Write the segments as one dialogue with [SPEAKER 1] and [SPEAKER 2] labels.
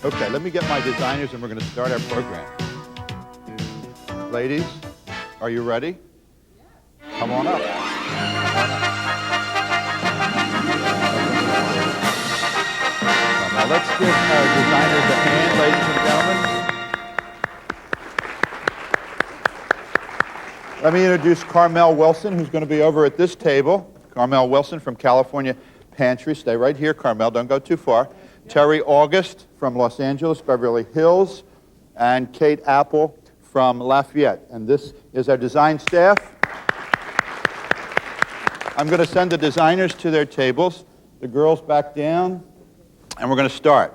[SPEAKER 1] Okay, let me get my designers and we're going to start our program. Ladies, are you ready? Come on up. Now let's give our designers a hand, ladies and gentlemen. Let me introduce Carmel Wilson, who's going to be over at this table. Carmel Wilson from California Pantry. Stay right here, Carmel. Don't go too far. Terry August from Los Angeles, Beverly Hills, and Kate Apple from Lafayette. And this is our design staff. I'm going to send the designers to their tables. The girls back down, and we're going to start.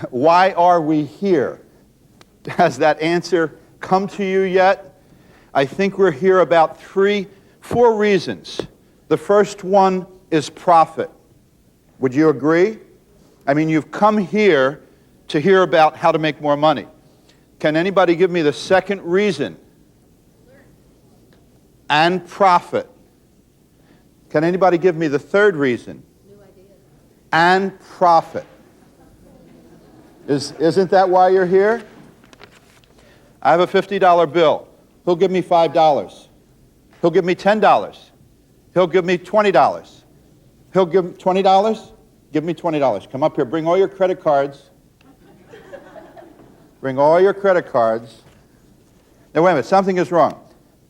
[SPEAKER 1] Why are we here? Has that answer come to you yet? I think we're here about 4 reasons. The first one is profit. Would you agree? I mean, you've come here to hear about how to make more money. Can anybody give me the second reason? And profit. Can anybody give me the third reason? New ideas. And profit. Isn't that why you're here? I have a $50 bill. He'll give me $5. He'll give me $10. He'll give me $20. He'll give me $20? Give me $20. Come up here. Bring all your credit cards. Bring all your credit cards. Now, wait a minute. Something is wrong.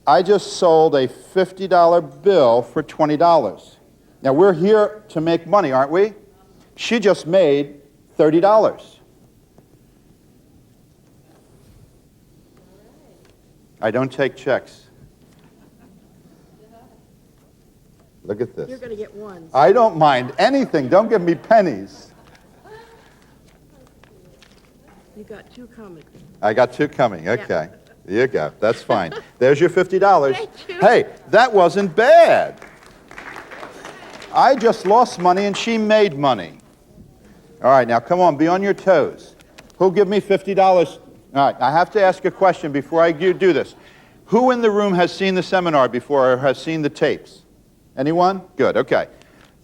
[SPEAKER 1] I just sold a $50 bill for $20. Now, we're here to make money, aren't we? She just made $30. I don't take checks. Look at this.
[SPEAKER 2] You're going to get ones.
[SPEAKER 1] I don't mind anything. Don't give me pennies.
[SPEAKER 2] You got 2 coming.
[SPEAKER 1] I got 2 coming. Okay.
[SPEAKER 2] Yeah.
[SPEAKER 1] There you go. That's fine. There's your $50.
[SPEAKER 2] Thank you.
[SPEAKER 1] Hey, that wasn't bad. I just lost money and she made money. All right, now come on, be on your toes. Who'll give me $50? All right, I have to ask a question before I do this. Who in the room has seen the seminar before or has seen the tapes? Anyone? Good, okay.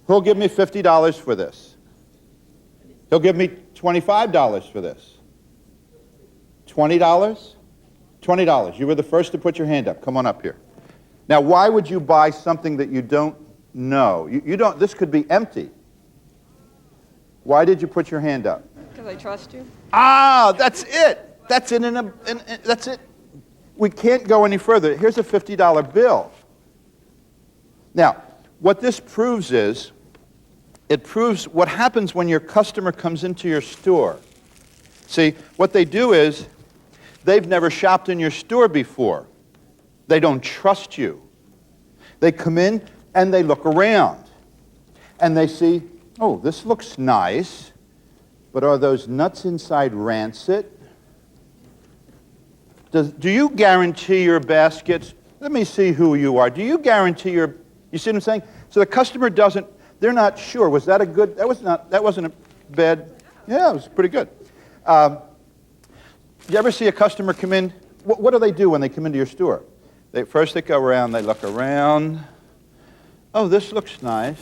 [SPEAKER 1] Who'll give me $50 for this? He'll give me $25 for this. $20? $20. You were the first to put your hand up. Come on up here. Now, why would you buy something that you don't know? You don't. This could be empty. Why did you put your hand up?
[SPEAKER 3] Because I trust you.
[SPEAKER 1] Ah, that's it. That's it. That's it. We can't go any further. Here's a $50 bill. Now, what this proves is, it proves what happens when your customer comes into your store. See, what they do is, they've never shopped in your store before. They don't trust you. They come in and they look around. And they see, oh, this looks nice, but are those nuts inside rancid? Do you guarantee your baskets? Let me see who you are. Do you guarantee your, you see what I'm saying? So the customer doesn't, they're not sure. Was that a good, that wasn't a bad, yeah, it was pretty good. You ever see a customer come in? What do they do when they come into your store? First they go around, they look around. Oh, this looks nice.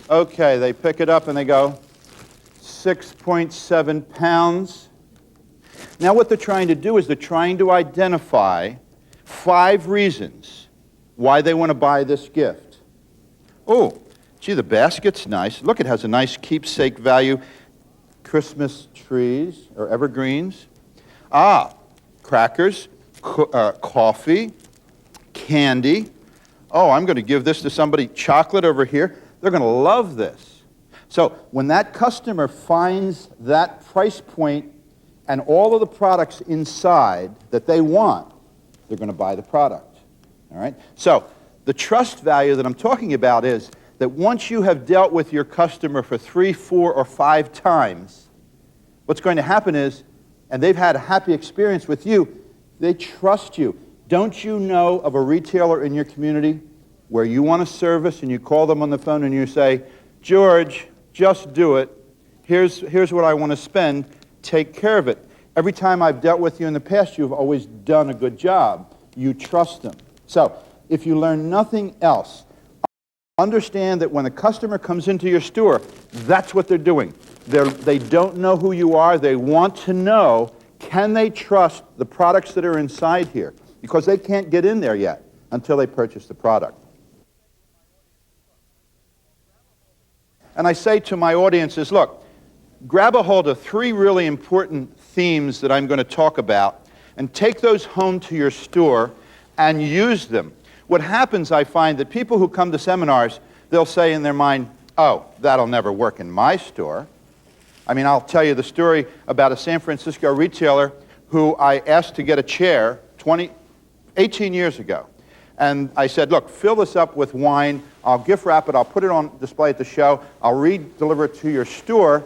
[SPEAKER 1] Okay, they pick it up and they go, 6.7 pounds. Now what they're trying to do is they're trying to identify 5 reasons why they want to buy this gift. Oh, gee, the basket's nice. Look, it has a nice keepsake value. Christmas trees or evergreens. Ah, crackers, coffee, candy. Oh, I'm going to give this to somebody. Chocolate over here. They're going to love this. So when that customer finds that price point and all of the products inside that they want, they're going to buy the product. All right? So the trust value that I'm talking about is that once you have dealt with your customer for 3, 4, or 5 times, what's going to happen is, and they've had a happy experience with you, they trust you. Don't you know of a retailer in your community where you want a service and you call them on the phone and you say, George, just do it. Here's what I want to spend. Take care of it. Every time I've dealt with you in the past, you've always done a good job. You trust them. So if you learn nothing else Understand that when a customer comes into your store, that's what they're doing. They don't know who you are. They want to know, can they trust the products that are inside here? Because they can't get in there yet until they purchase the product. And I say to my audiences, look, grab a hold of 3 really important themes that I'm going to talk about and take those home to your store and use them. What happens, I find, that people who come to seminars, they'll say in their mind, oh, that'll never work in my store. I mean, I'll tell you the story about a San Francisco retailer who I asked to get a chair 18 years ago. And I said, look, fill this up with wine. I'll gift wrap it. I'll put it on display at the show. I'll re-deliver it to your store.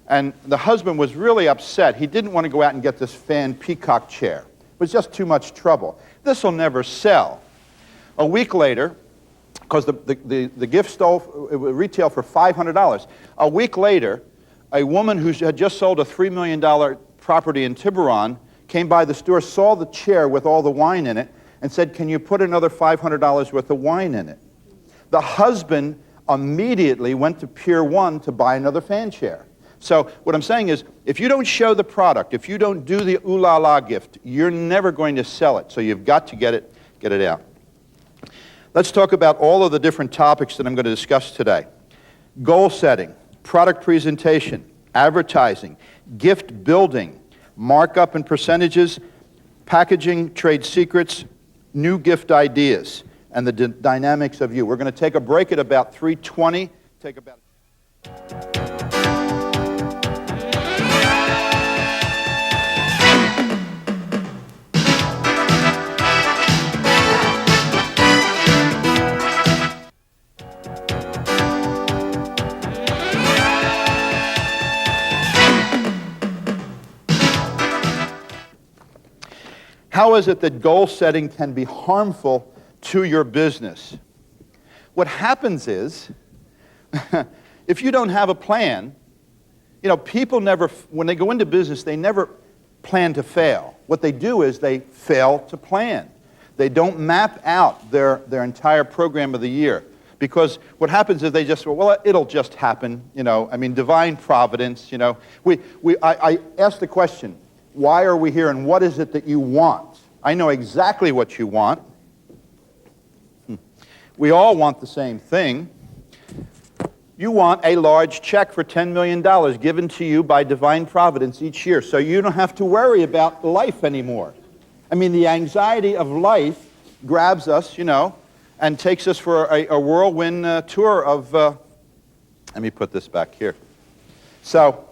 [SPEAKER 1] And the husband was really upset. He didn't want to go out and get this fan peacock chair. It was just too much trouble. This will never sell. A week later, because the gift stole, it would retail for $500. A week later, a woman who had just sold a $3 million property in Tiburon came by the store, saw the chair with all the wine in it, and said, can you put another $500 worth of wine in it? The husband immediately went to Pier 1 to buy another fan chair. So what I'm saying is, if you don't show the product, if you don't do the ooh la la gift, you're never going to sell it. So you've got to get it out. Let's talk about all of the different topics that I'm going to discuss today. Goal setting, product presentation, advertising, gift building, markup and percentages, packaging, trade secrets, new gift ideas, and the dynamics of you. We're going to take a break at about 3:20. How is it that goal setting can be harmful to your business? What happens is, if you don't have a plan, people never, when they go into business, they never plan to fail. What they do is they fail to plan. They don't map out their entire program of the year. Because what happens is they just, well, it'll just happen, divine providence, I asked the question, why are we here and what is it that you want? I know exactly what you want. We all want the same thing. You want a large check for $10 million given to you by divine providence each year, so you don't have to worry about life anymore. I mean, the anxiety of life grabs us, and takes us for a whirlwind tour of, let me put this back here. So,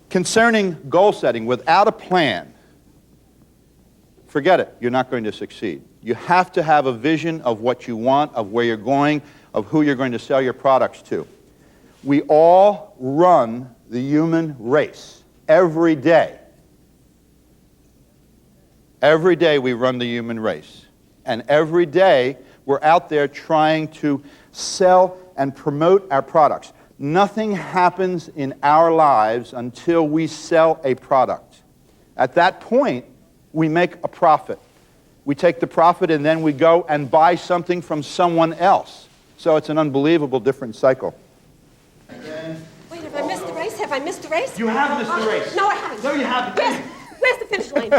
[SPEAKER 1] concerning goal setting, without a plan, forget it, you're not going to succeed. You have to have a vision of what you want, of where you're going, of who you're going to sell your products to. We all run the human race every day. Every day we run the human race. And every day we're out there trying to sell and promote our products. Nothing happens in our lives until we sell a product. At that point, we make a profit. We take the profit and then we go and buy something from someone else. So it's an unbelievable different cycle.
[SPEAKER 3] Wait, have I missed the race? Have I missed the race?
[SPEAKER 1] You have missed the race.
[SPEAKER 3] No, I haven't.
[SPEAKER 1] No, you haven't.
[SPEAKER 3] Where's the finish line?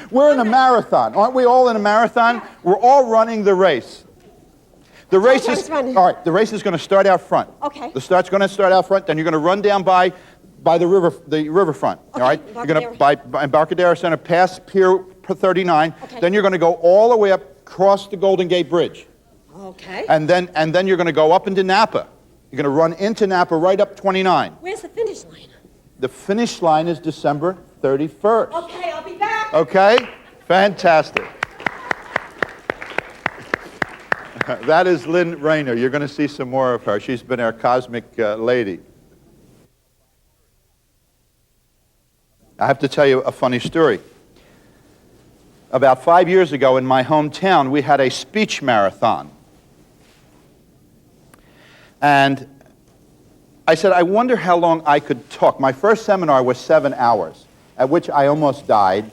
[SPEAKER 1] We're in a marathon. Aren't we all in a marathon? We're all running the race. The race is, all right, the race is going to start out front.
[SPEAKER 3] Okay.
[SPEAKER 1] The start's going to start out front, then you're going to run down by the riverfront.
[SPEAKER 3] Okay,
[SPEAKER 1] All right? You're going to, by Embarcadero Center, past Pier 39.
[SPEAKER 3] Okay.
[SPEAKER 1] Then you're going to go all the way up, across the Golden Gate Bridge.
[SPEAKER 3] Okay.
[SPEAKER 1] And then you're going to go up into Napa. You're going to run into Napa right up 29.
[SPEAKER 3] Where's the finish line?
[SPEAKER 1] The finish line is December 31st.
[SPEAKER 3] Okay, I'll be back.
[SPEAKER 1] Okay? Fantastic. That is Lynn Rayner. You're going to see some more of her. She's been our cosmic lady. I have to tell you a funny story. About 5 years ago in my hometown, we had a speech marathon. And I said, I wonder how long I could talk. My first seminar was 7 hours, at which I almost died,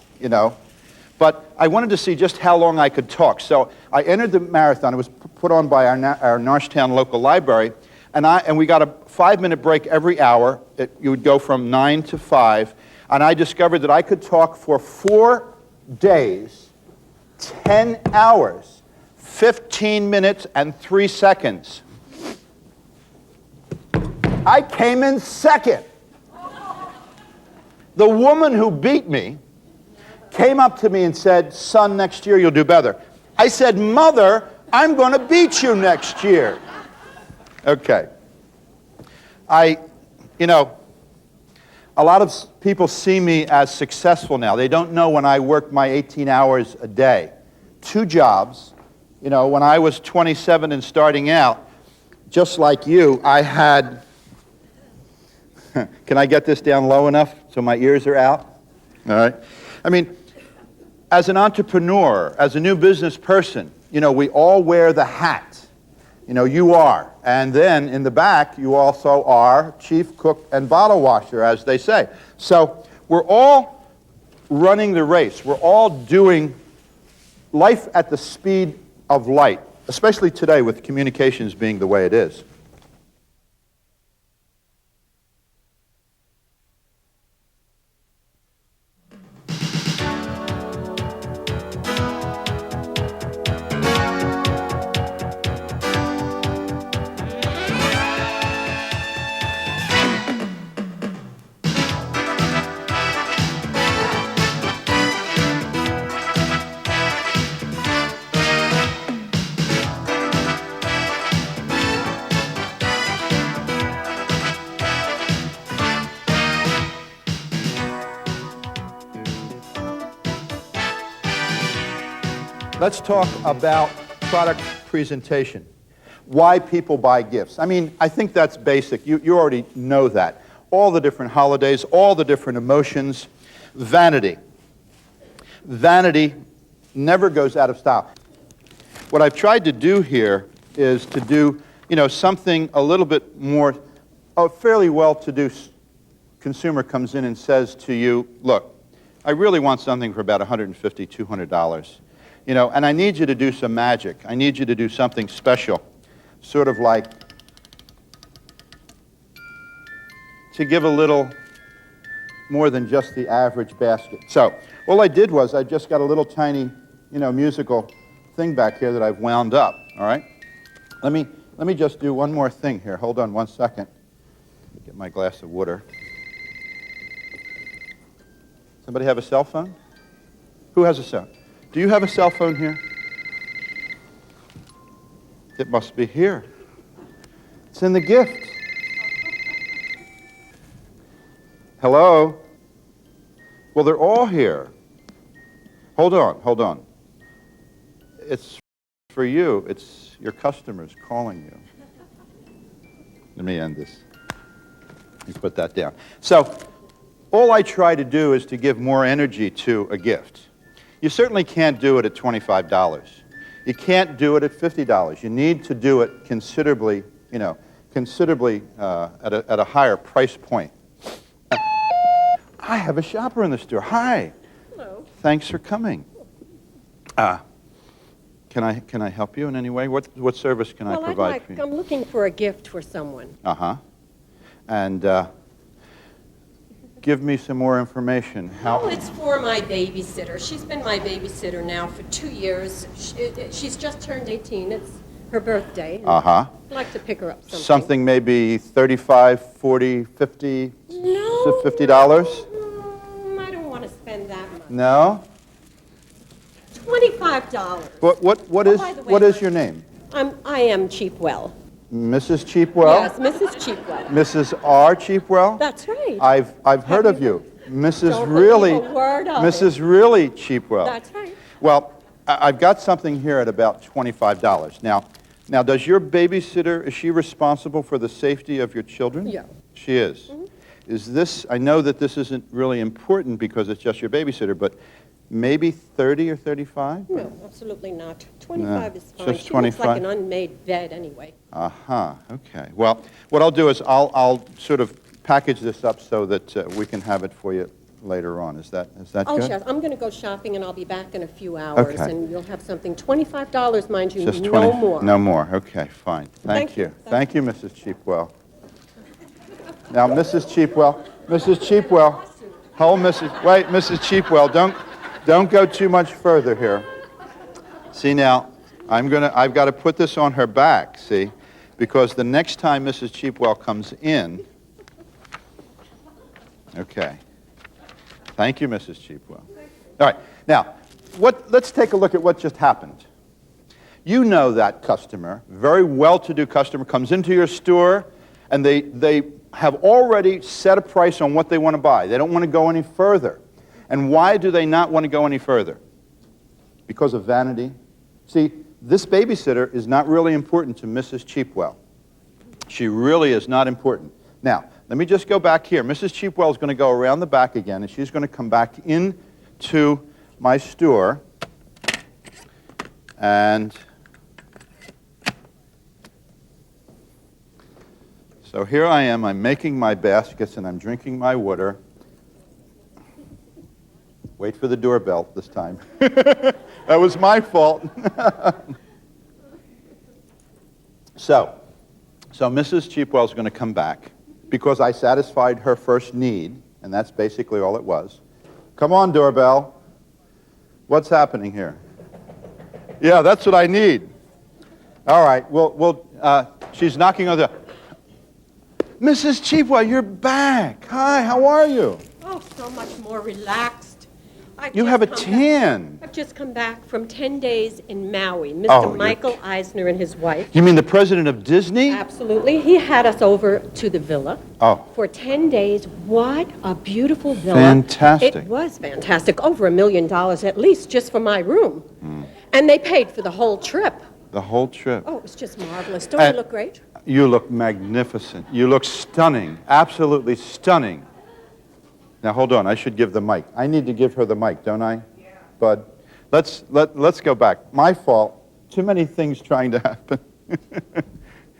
[SPEAKER 1] But I wanted to see just how long I could talk. So I entered the marathon. It was put on by our Norristown local library, and we got a 5-minute break every hour. You would go from 9 to 5, and I discovered that I could talk for 4 days, 10 hours, 15 minutes, and 3 seconds. I came in second. The woman who beat me came up to me and said, "Son, next year you'll do better." I said, "Mother, I'm going to beat you next year." Okay. You know, a lot of people see me as successful now. They don't know when I worked my 18 hours a day. 2 jobs. You know, when I was 27 and starting out, just like you, I had... Can I get this down low enough so my ears are out? All right. I mean, as an entrepreneur, as a new business person, you know, we all wear the hat. You know, you are. And then in the back, you also are chief cook and bottle washer, as they say. So we're all running the race. We're all doing life at the speed of light, especially today with communications being the way it is. Let's talk about product presentation. Why people buy gifts. I mean, I think that's basic. You already know that. All the different holidays, all the different emotions. Vanity. Vanity never goes out of style. What I've tried to do here is to do, you know, something a little bit more. A fairly well-to-do consumer comes in and says to you, "Look, I really want something for about $150, $200. You know, and I need you to do some magic. I need you to do something special, sort of like to give a little more than just the average basket." So all I did was I just got a little tiny, you know, musical thing back here that I've wound up. All right. Let me just do one more thing here. Hold on one second. Get my glass of water. Somebody have a cell phone? Who has a cell? Do you have a cell phone here? It must be here. It's in the gift. Hello? Well, they're all here. Hold on. It's for you. It's your customers calling you. Let me end this. You put that down. So, all I try to do is to give more energy to a gift. You certainly can't do it at $25. You can't do it at $50. You need to do it considerably, you know, at a higher price point. I have a shopper in the store. Hi.
[SPEAKER 2] Hello.
[SPEAKER 1] Thanks for coming. Can I help you in any way? What service can I provide for you?
[SPEAKER 2] I'm looking for a gift for someone.
[SPEAKER 1] Uh-huh. And give me some more information.
[SPEAKER 3] Well, it's for my babysitter. She's been my babysitter now for 2 years. She's just turned 18. It's her birthday.
[SPEAKER 1] Uh-huh.
[SPEAKER 3] I'd like to pick her up something.
[SPEAKER 1] Something maybe $35, $40, $50,
[SPEAKER 3] No.
[SPEAKER 1] $50?
[SPEAKER 3] I don't want to spend that much.
[SPEAKER 1] No?
[SPEAKER 3] $25.
[SPEAKER 1] What is your name?
[SPEAKER 3] I am Cheapwell.
[SPEAKER 1] Mrs. Cheapwell?
[SPEAKER 3] Yes, Mrs. Cheapwell.
[SPEAKER 1] Mrs. R. Cheapwell?
[SPEAKER 3] That's right.
[SPEAKER 1] I've heard of you. Mrs.
[SPEAKER 3] Don't
[SPEAKER 1] Really,
[SPEAKER 3] believe a word of
[SPEAKER 1] Mrs. Really Cheapwell.
[SPEAKER 3] That's right.
[SPEAKER 1] Well, I've got something here at about $25. Now, does your babysitter, is she responsible for the safety of your children?
[SPEAKER 3] Yeah.
[SPEAKER 1] She is.
[SPEAKER 3] Mm-hmm.
[SPEAKER 1] Is this, I know that this isn't really important because it's just your babysitter, but maybe 30 or 35?
[SPEAKER 3] No, absolutely not. 25 is fine.
[SPEAKER 1] Just
[SPEAKER 3] She
[SPEAKER 1] 25?
[SPEAKER 3] looks like an unmade bed anyway.
[SPEAKER 1] Uh-huh, okay. Well, what I'll do is I'll sort of package this up so that we can have it for you later on. Is that
[SPEAKER 3] Oh,
[SPEAKER 1] good?
[SPEAKER 3] yes, I'm going to go shopping, and I'll be back in a few hours.
[SPEAKER 1] Okay.
[SPEAKER 3] And you'll have something, $25, mind you,
[SPEAKER 1] Just
[SPEAKER 3] no more.
[SPEAKER 1] No more. Okay, fine. Thank you. Thank you, Mrs. Cheapwell. Now, Mrs. Cheapwell, hold wait, Mrs. Cheapwell, don't go too much further here. See now, I've got to put this on her back, see, because the next time Mrs. Cheapwell comes in, okay. Thank you, Mrs. Cheapwell. All right, now, let's take a look at what just happened. You know that customer, very well-to-do customer, comes into your store, and they have already set a price on what they want to buy. They don't want to go any further. And why do they not want to go any further? Because of vanity. See, this babysitter is not really important to Mrs. Cheapwell. She really is not important. Now, let me just go back here. Mrs. Cheapwell is going to go around the back again, and she's going to come back into my store. And so here I am. I'm making my baskets, and I'm drinking my water. Wait for the doorbell this time. That was my fault. So Mrs. Cheapwell is going to come back because I satisfied her first need, and that's basically all it was. Come on, doorbell. What's happening here? Yeah, that's what I need. All right. She's knocking on the... Mrs. Cheapwell, you're back. Hi, how are you?
[SPEAKER 3] Oh, so much more relaxed.
[SPEAKER 1] You have a tan.
[SPEAKER 3] I've just come back from 10 days in Maui. Mr.
[SPEAKER 1] Oh,
[SPEAKER 3] Michael Eisner and his wife.
[SPEAKER 1] You mean the president of Disney?
[SPEAKER 3] Absolutely. He had us over to the villa for 10 days. What a beautiful villa.
[SPEAKER 1] Fantastic.
[SPEAKER 3] It was fantastic. Over $1 million at least just for my room. And they paid for the whole trip.
[SPEAKER 1] The whole trip.
[SPEAKER 3] Oh, it was just marvelous. Don't I look great?
[SPEAKER 1] You look magnificent. You look stunning. Absolutely stunning. Now, hold on. I should give the mic. I need to give her the mic, don't I? Yeah. Bud, let's go back. My fault. Too many things trying to happen.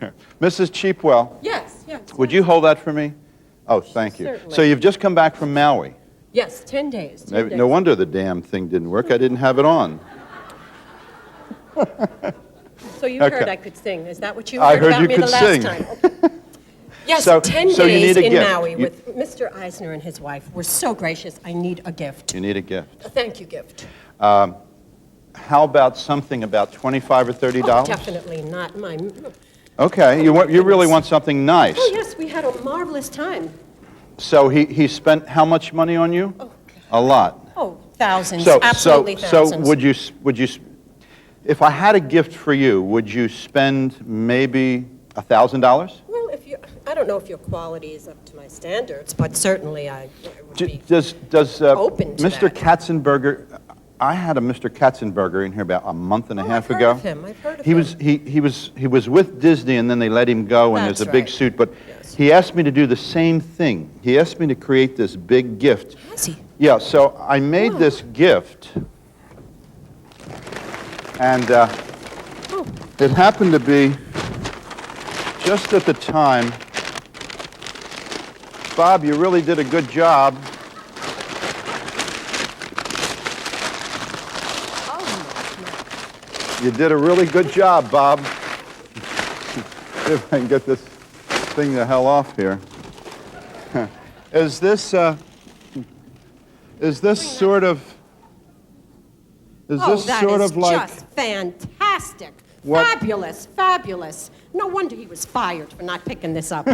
[SPEAKER 1] Here. Mrs. Cheapwell.
[SPEAKER 3] Yes.
[SPEAKER 1] Would you hold that for me? Oh, thank you.
[SPEAKER 3] Certainly.
[SPEAKER 1] So you've just come back from Maui.
[SPEAKER 3] Yes, 10 days. 10 days.
[SPEAKER 1] No wonder the damn thing didn't work. I didn't have it on.
[SPEAKER 3] So you heard I could sing. Is that what you
[SPEAKER 1] I
[SPEAKER 3] heard
[SPEAKER 1] heard
[SPEAKER 3] about
[SPEAKER 1] you
[SPEAKER 3] me
[SPEAKER 1] could
[SPEAKER 3] the last
[SPEAKER 1] sing.
[SPEAKER 3] time? Okay. Yes,
[SPEAKER 1] So
[SPEAKER 3] 10
[SPEAKER 1] you
[SPEAKER 3] days
[SPEAKER 1] need a
[SPEAKER 3] in
[SPEAKER 1] gift.
[SPEAKER 3] Maui with Mr. Eisner and his wife. We're so gracious. I need a gift.
[SPEAKER 1] You need a gift.
[SPEAKER 3] A thank you gift.
[SPEAKER 1] How about something about $25 or $30?
[SPEAKER 3] Oh, definitely not my...
[SPEAKER 1] Okay, you really want something nice.
[SPEAKER 3] Oh, yes, we had a marvelous time.
[SPEAKER 1] So he spent how much money on you?
[SPEAKER 3] Oh,
[SPEAKER 1] A lot.
[SPEAKER 3] oh, thousands, absolutely thousands.
[SPEAKER 1] So would you, if I had a gift for you, would you spend maybe $1,000?
[SPEAKER 3] Well, I don't know if your quality is up to my standards, but certainly I would be
[SPEAKER 1] Does
[SPEAKER 3] open to
[SPEAKER 1] Mr.
[SPEAKER 3] that.
[SPEAKER 1] Katzenberger? I had a Mr. Katzenberger in here about a month and a half ago.
[SPEAKER 3] I've heard of him.
[SPEAKER 1] He was with Disney, and then they let him go, and
[SPEAKER 3] That's
[SPEAKER 1] there's a big
[SPEAKER 3] right.
[SPEAKER 1] suit. But
[SPEAKER 3] Yes.
[SPEAKER 1] he asked me to do the same thing. He asked me to create this big gift.
[SPEAKER 3] Has he?
[SPEAKER 1] Yeah, so I made this gift, and it happened to be just at the time. Bob, you really did a good job. You did a really good job, Bob. See if I can get this thing the hell off here. Is this sort of? Is this sort of like?
[SPEAKER 3] Just fantastic.
[SPEAKER 1] What?
[SPEAKER 3] Fabulous. No wonder he was fired for not picking this up.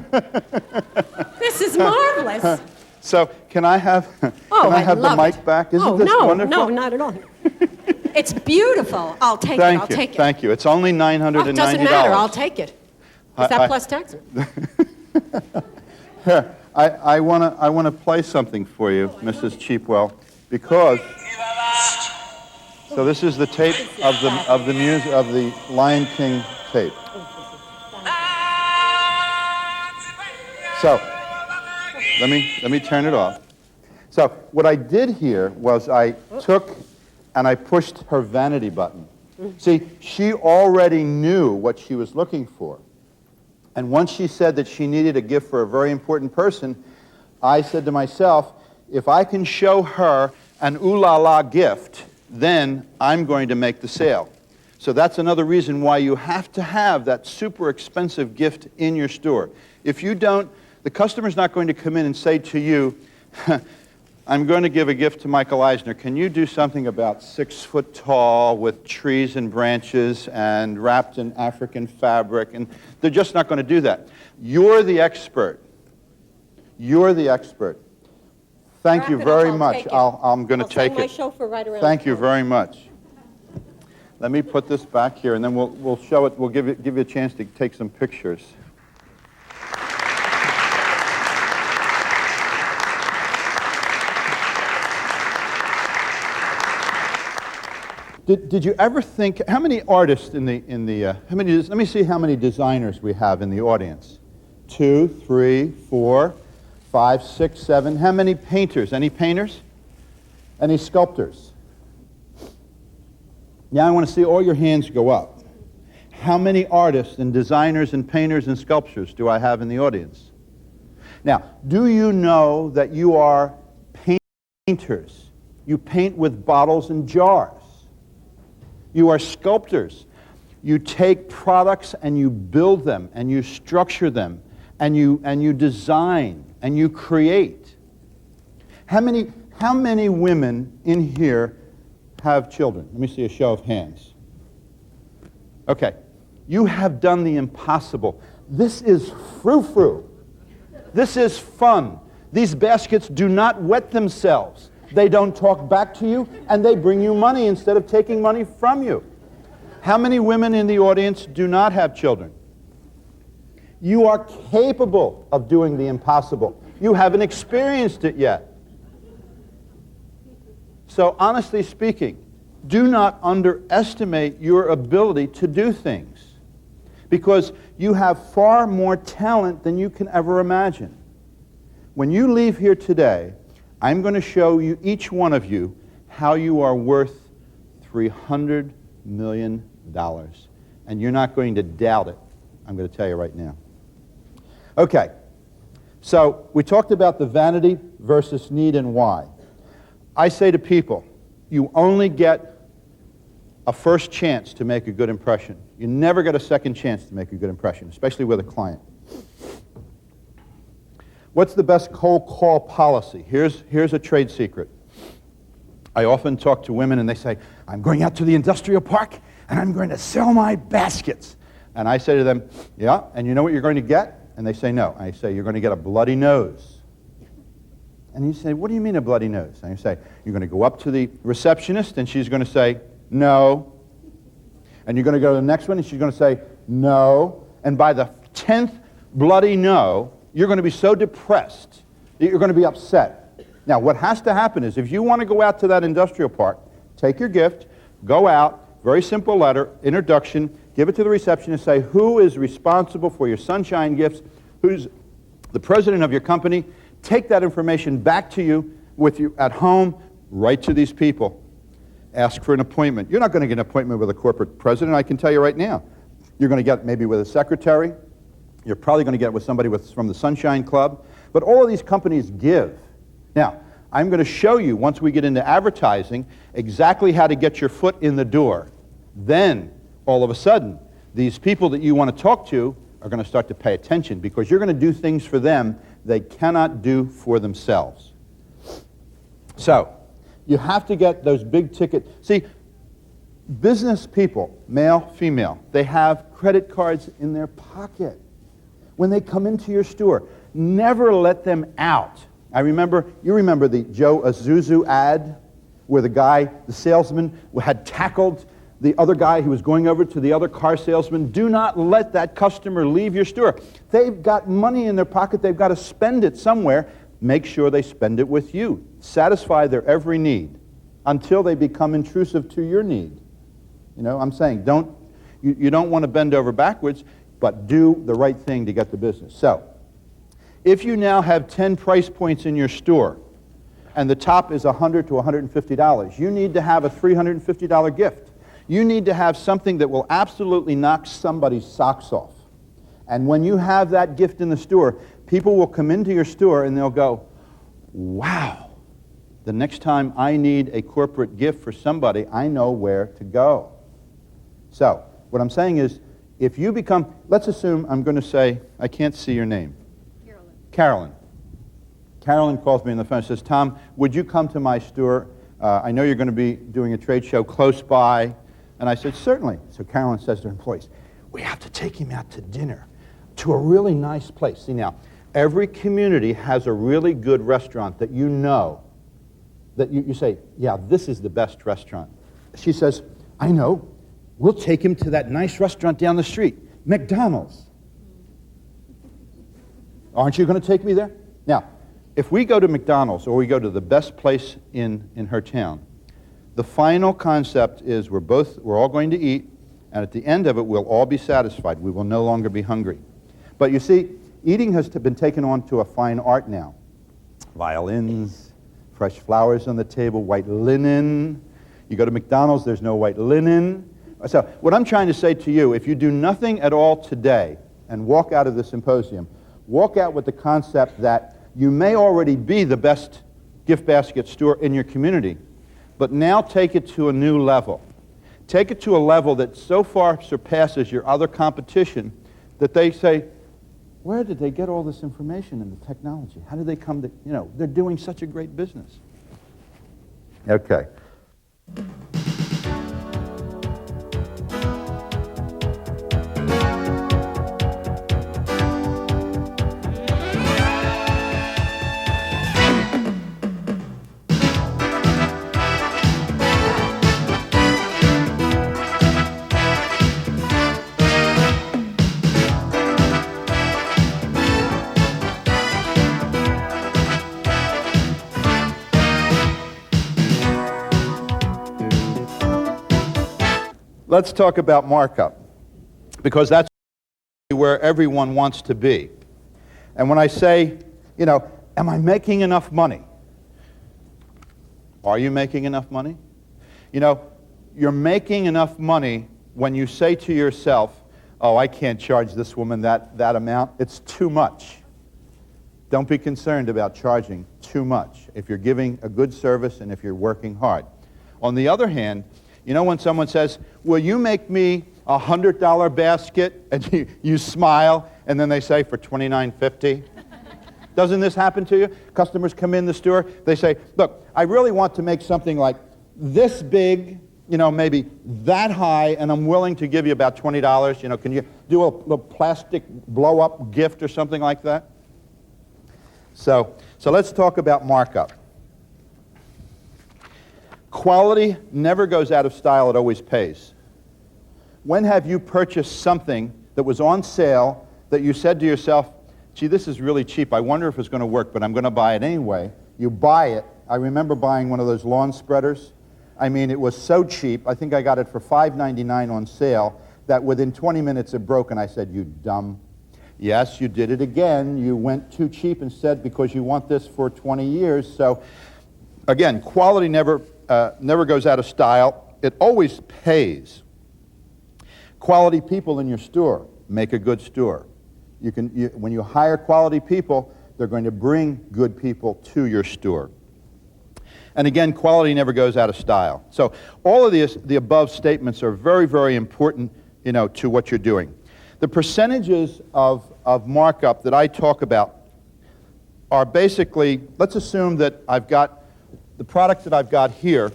[SPEAKER 3] This is marvelous.
[SPEAKER 1] So can I have?
[SPEAKER 3] Oh,
[SPEAKER 1] can I have the
[SPEAKER 3] love
[SPEAKER 1] mic
[SPEAKER 3] it.
[SPEAKER 1] back? Isn't this wonderful?
[SPEAKER 3] No, not at all. It's beautiful. I'll take it. I'll take it.
[SPEAKER 1] Thank you. It's only $990.
[SPEAKER 3] Oh, it doesn't matter. I'll take it. Is that plus tax?
[SPEAKER 1] Here, I want to play something for you, Mrs. Cheapwell, because. So this is the tape of the Lion King tape. So let me turn it off. So what I did here was I took and I pushed her vanity button. See, she already knew what she was looking for. And once she said that she needed a gift for a very important person, I said to myself, if I can show her an ooh la la gift, then I'm going to make the sale. So that's another reason why you have to have that super expensive gift in your store. If you don't, the customer's not going to come in and say to you, I'm going to give a gift to Michael Eisner. Can you do something about 6 foot tall with trees and branches and wrapped in African fabric? And they're just not going to do that. You're the expert. You're the expert. Thank you very much. I'm going to take it.
[SPEAKER 3] I'll send my chauffeur right around.
[SPEAKER 1] Thank you very much. Let me put this back here, and then we'll show it. We'll give you a chance to take some pictures. Did you ever think, how many artists let me see how many designers we have in the audience. 2, 3, 4, 5, 6, 7. How many painters? Any painters? Any sculptors? Now I want to see all your hands go up. How many artists and designers and painters and sculptors do I have in the audience? Now, do you know that you are painters? You paint with bottles and jars. You are sculptors. You take products and you build them and you structure them and you design and you create. How many women in here have children? Let me see a show of hands. Okay. You have done the impossible. This is frou-frou. This is fun. These baskets do not wet themselves. They don't talk back to you, and they bring you money instead of taking money from you. How many women in the audience do not have children? You are capable of doing the impossible. You haven't experienced it yet. So honestly speaking, do not underestimate your ability to do things, because you have far more talent than you can ever imagine. When you leave here today, I'm going to show you, each one of you, how you are worth $300 million. And you're not going to doubt it. I'm going to tell you right now. Okay. So we talked about the vanity versus need and why. I say to people, you only get a first chance to make a good impression. You never get a second chance to make a good impression, especially with a client. What's the best cold call policy? Here's a trade secret. I often talk to women and they say, I'm going out to the industrial park and I'm going to sell my baskets. And I say to them, yeah, and you know what you're going to get? And they say, no. I say, you're going to get a bloody nose. And you say, what do you mean a bloody nose? And I say, you're going to go up to the receptionist and she's going to say, no. And you're going to go to the next one and she's going to say, no. And by the 10th bloody no, you're going to be so depressed that you're going to be upset. Now, what has to happen is if you want to go out to that industrial park, take your gift, go out, very simple letter, introduction, give it to the receptionist, say who is responsible for your sunshine gifts, who's the president of your company, take that information back to you with you at home, write to these people, ask for an appointment. You're not going to get an appointment with a corporate president, I can tell you right now. You're going to get maybe with a secretary. You're probably going to get with somebody from the Sunshine Club. But all of these companies give. Now, I'm going to show you, once we get into advertising, exactly how to get your foot in the door. Then, all of a sudden, these people that you want to talk to are going to start to pay attention because you're going to do things for them they cannot do for themselves. So, you have to get those big ticket. See, business people, male, female, they have credit cards in their pocket. When they come into your store, never let them out. You remember the Joe Azuzu ad where the salesman had tackled the other guy who was going over to the other car salesman? Do not let that customer leave your store. They've got money in their pocket. They've got to spend it somewhere. Make sure they spend it with you. Satisfy their every need until they become intrusive to your need. You know, I'm saying you don't want to bend over backwards, but do the right thing to get the business. So, if you now have 10 price points in your store, and the top is $100 to $150, you need to have a $350 gift. You need to have something that will absolutely knock somebody's socks off. And when you have that gift in the store, people will come into your store and they'll go, wow, The next time I need a corporate gift for somebody, I know where to go. So, what I'm saying is, if you become, let's assume I'm going to say, I can't see your name.
[SPEAKER 2] Carolyn.
[SPEAKER 1] Carolyn. Carolyn calls me on the phone and says, Tom, would you come to my store? I know you're going to be doing a trade show close by. And I said, certainly. So Carolyn says to her employees, we have to take him out to dinner to a really nice place. See now, every community has a really good restaurant that you know, that you say, yeah, this is the best restaurant. She says, I know. We'll take him to that nice restaurant down the street, McDonald's. Aren't you going to take me there? Now, if we go to McDonald's or we go to the best place in her town, the final concept is we're all going to eat, and at the end of it, we'll all be satisfied. We will no longer be hungry. But you see, eating has been taken on to a fine art now. Violins, fresh flowers on the table, white linen. You go to McDonald's, there's no white linen. So what I'm trying to say to you, if you do nothing at all today and walk out of the symposium, walk out with the concept that you may already be the best gift basket store in your community, but now take it to a new level. Take it to a level that so far surpasses your other competition that they say, where did they get all this information and the technology? How did they come to, they're doing such a great business. Okay. Let's talk about markup, because that's where everyone wants to be. And when I say, am I making enough money? Are you making enough money? You're making enough money when you say to yourself, oh, I can't charge this woman that amount. It's too much. Don't be concerned about charging too much if you're giving a good service and if you're working hard. On the other hand, when someone says, will you make me a $100 basket? And you smile, and then they say, for $29.50? Doesn't this happen to you? Customers come in the store, they say, look, I really want to make something like this big, maybe that high, and I'm willing to give you about $20. Can you do a little plastic blow-up gift or something like that? So let's talk about markup. Quality never goes out of style, it always pays. When have you purchased something that was on sale that you said to yourself, gee, this is really cheap, I wonder if it's going to work, but I'm going to buy it anyway. You buy it. I remember buying one of those lawn spreaders. I mean, it was so cheap, I think I got it for $5.99 on sale, that within 20 minutes it broke, and I said, you dumb. Yes, you did it again. You went too cheap and said, because you want this for 20 years. So, again, quality never goes out of style. It always pays. Quality people in your store make a good store. When you hire quality people, they're going to bring good people to your store. And again, quality never goes out of style. So all of the above statements are very, very important, to what you're doing. The percentages of markup that I talk about are basically, let's assume that I've got the product that I've got here,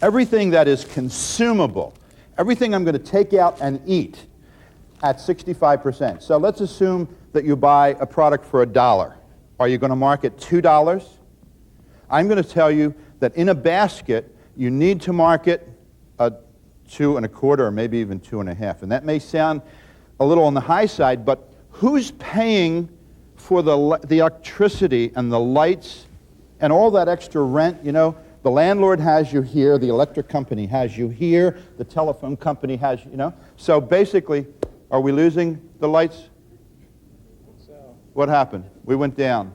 [SPEAKER 1] everything that is consumable, everything I'm going to take out and eat at 65%. So let's assume that you buy a product for $1. Are you going to mark it $2? I'm going to tell you that in a basket, you need to mark it a 2 1/4 or maybe even 2 1/2. And that may sound a little on the high side, but who's paying for the electricity and the lights and all that extra rent? The landlord has you here, the electric company has you here, the telephone company has you, So basically, are we losing the lights? What happened? We went down.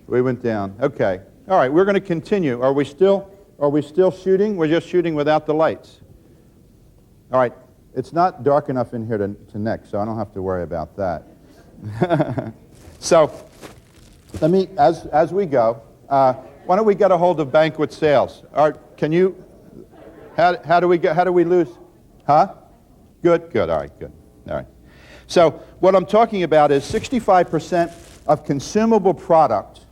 [SPEAKER 1] We went down. Okay. All right, we're going to continue. Are we still shooting? We're just shooting without the lights. All right. It's not dark enough in here to neck, so I don't have to worry about that. So let me, as we go, Why don't we get a hold of banquet sales? Can you, how do we lose? Huh? Good, all right, good. All right. So what I'm talking about is 65% of consumable product,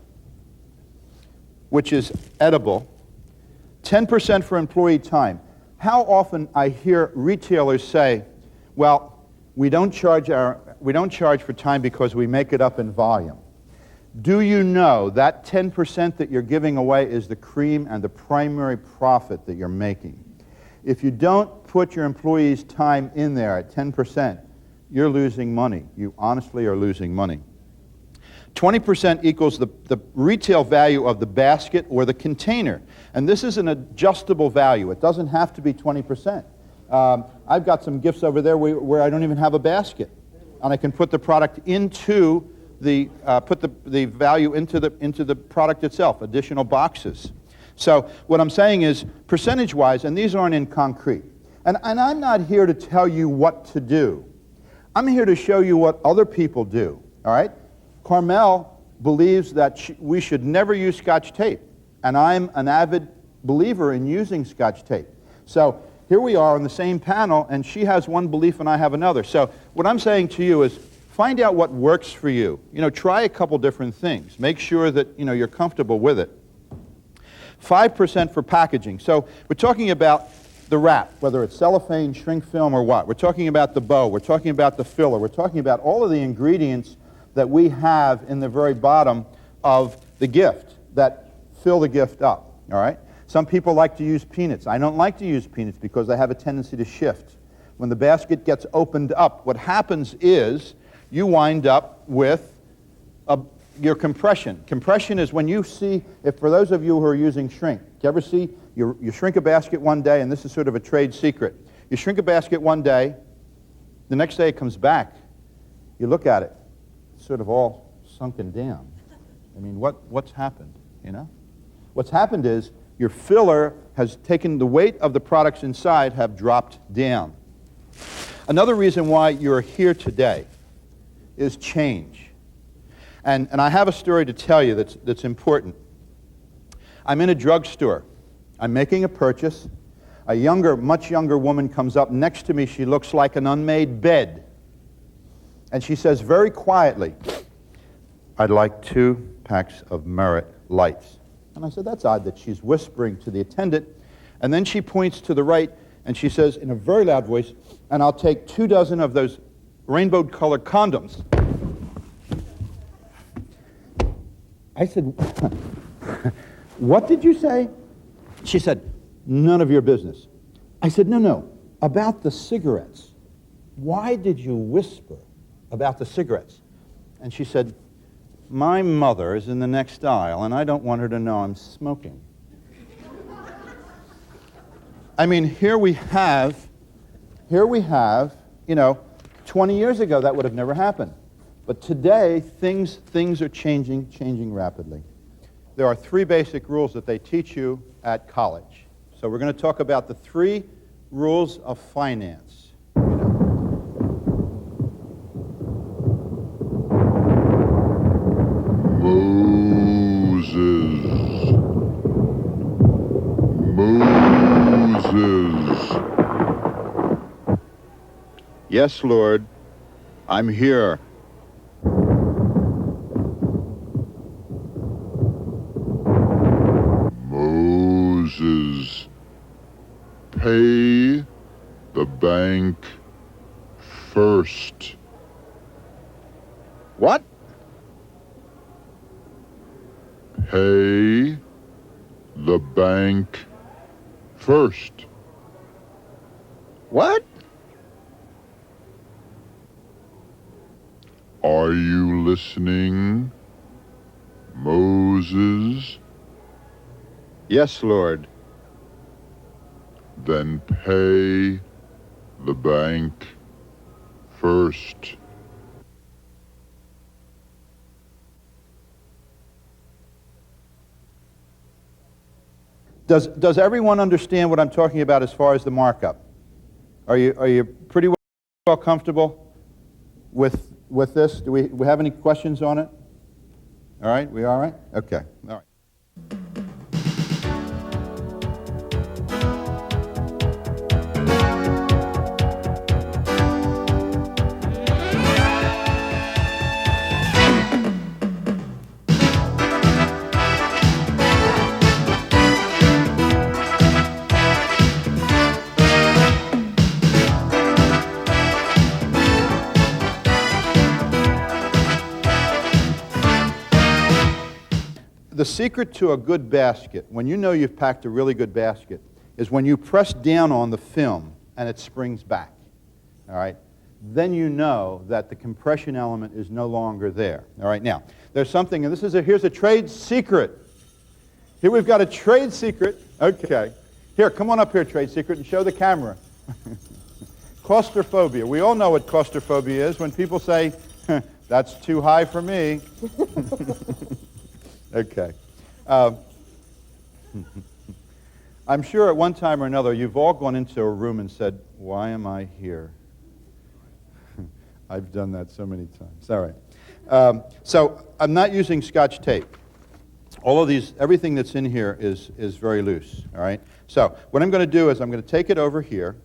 [SPEAKER 1] which is edible, 10% for employee time. How often I hear retailers say, well, we don't charge for time because we make it up in volume. Do you know that 10% that you're giving away is the cream and the primary profit that you're making? If you don't put your employees' time in there at 10%, you're losing money. You honestly are losing money. 20% equals the retail value of the basket or the container. And this is an adjustable value. It doesn't have to be 20%. I've got some gifts over there where I don't even have a basket. And I can put the product into put the value into the product itself, additional boxes. So what I'm saying is, percentage-wise, and these aren't in concrete, and I'm not here to tell you what to do. I'm here to show you what other people do, all right? Carmel believes that we should never use Scotch tape, and I'm an avid believer in using Scotch tape. So here we are on the same panel, and she has one belief and I have another. So what I'm saying to you is, find out what works for you. You know, try a couple different things. Make sure that, you know, you're comfortable with it. 5% for packaging. So we're talking about the wrap, whether it's cellophane, shrink film, or what. We're talking about the bow. We're talking about the filler. We're talking about all of the ingredients that we have in the very bottom of the gift that fill the gift up, all right? Some people like to use peanuts. I don't like to use peanuts because they have a tendency to shift. When the basket gets opened up, what happens is you wind up with your compression. Compression is when you see, for those of you who are using shrink, do you ever see, you shrink a basket one day, and this is sort of a trade secret. You shrink a basket one day, the next day it comes back. You look at it, it's sort of all sunken down. I mean, what's happened, you know? What's happened is your filler has taken the weight of the products inside have dropped down. Another reason why you're here today is change. And I have a story to tell you that's important. I'm in a drugstore. I'm making a purchase. A much younger woman comes up next to me. She looks like an unmade bed. And she says very quietly, "I'd like 2 packs of Merit Lights." And I said, that's odd that she's whispering to the attendant. And then she points to the right, and she says in a very loud voice, "And I'll take 2 dozen of those rainbow-colored condoms." I said, "What did you say?" She said, "None of your business." I said, no, about the cigarettes. Why did you whisper about the cigarettes? And she said, "My mother is in the next aisle, and I don't want her to know I'm smoking." I mean, here we have, you know, 20 years ago that would have never happened. But today, things are changing rapidly. There are 3 basic rules that they teach you at college. So we're going to talk about the 3 rules of finance.
[SPEAKER 4] Moses.
[SPEAKER 1] Yes, Lord, I'm here.
[SPEAKER 4] Moses, pay the bank first.
[SPEAKER 1] What?
[SPEAKER 4] Pay the bank first.
[SPEAKER 1] What?
[SPEAKER 4] Are you listening, Moses?
[SPEAKER 1] Yes, Lord.
[SPEAKER 4] Then pay the bank first.
[SPEAKER 1] Does everyone understand what I'm talking about as far as the markup? Are you pretty well comfortable with this? Do we have any questions on it? All right, we all right? Okay, all right. the secret to a good basket, when you know you've packed a really good basket, is when you press down on the film and it springs back. All right? Then you know that the compression element is no longer there. All right? Now, there's something, and here's a trade secret. Here we've got a trade secret. Okay. Here, come on up here, trade secret, and show the camera. Claustrophobia. We all know what claustrophobia is when people say, that's too high for me. Okay. I'm sure at one time or another you've all gone into a room and said, why am I here? I've done that so many times. All right. So I'm not using Scotch tape. All of these, everything that's in here is very loose. All right. So what I'm going to do is I'm going to take it over here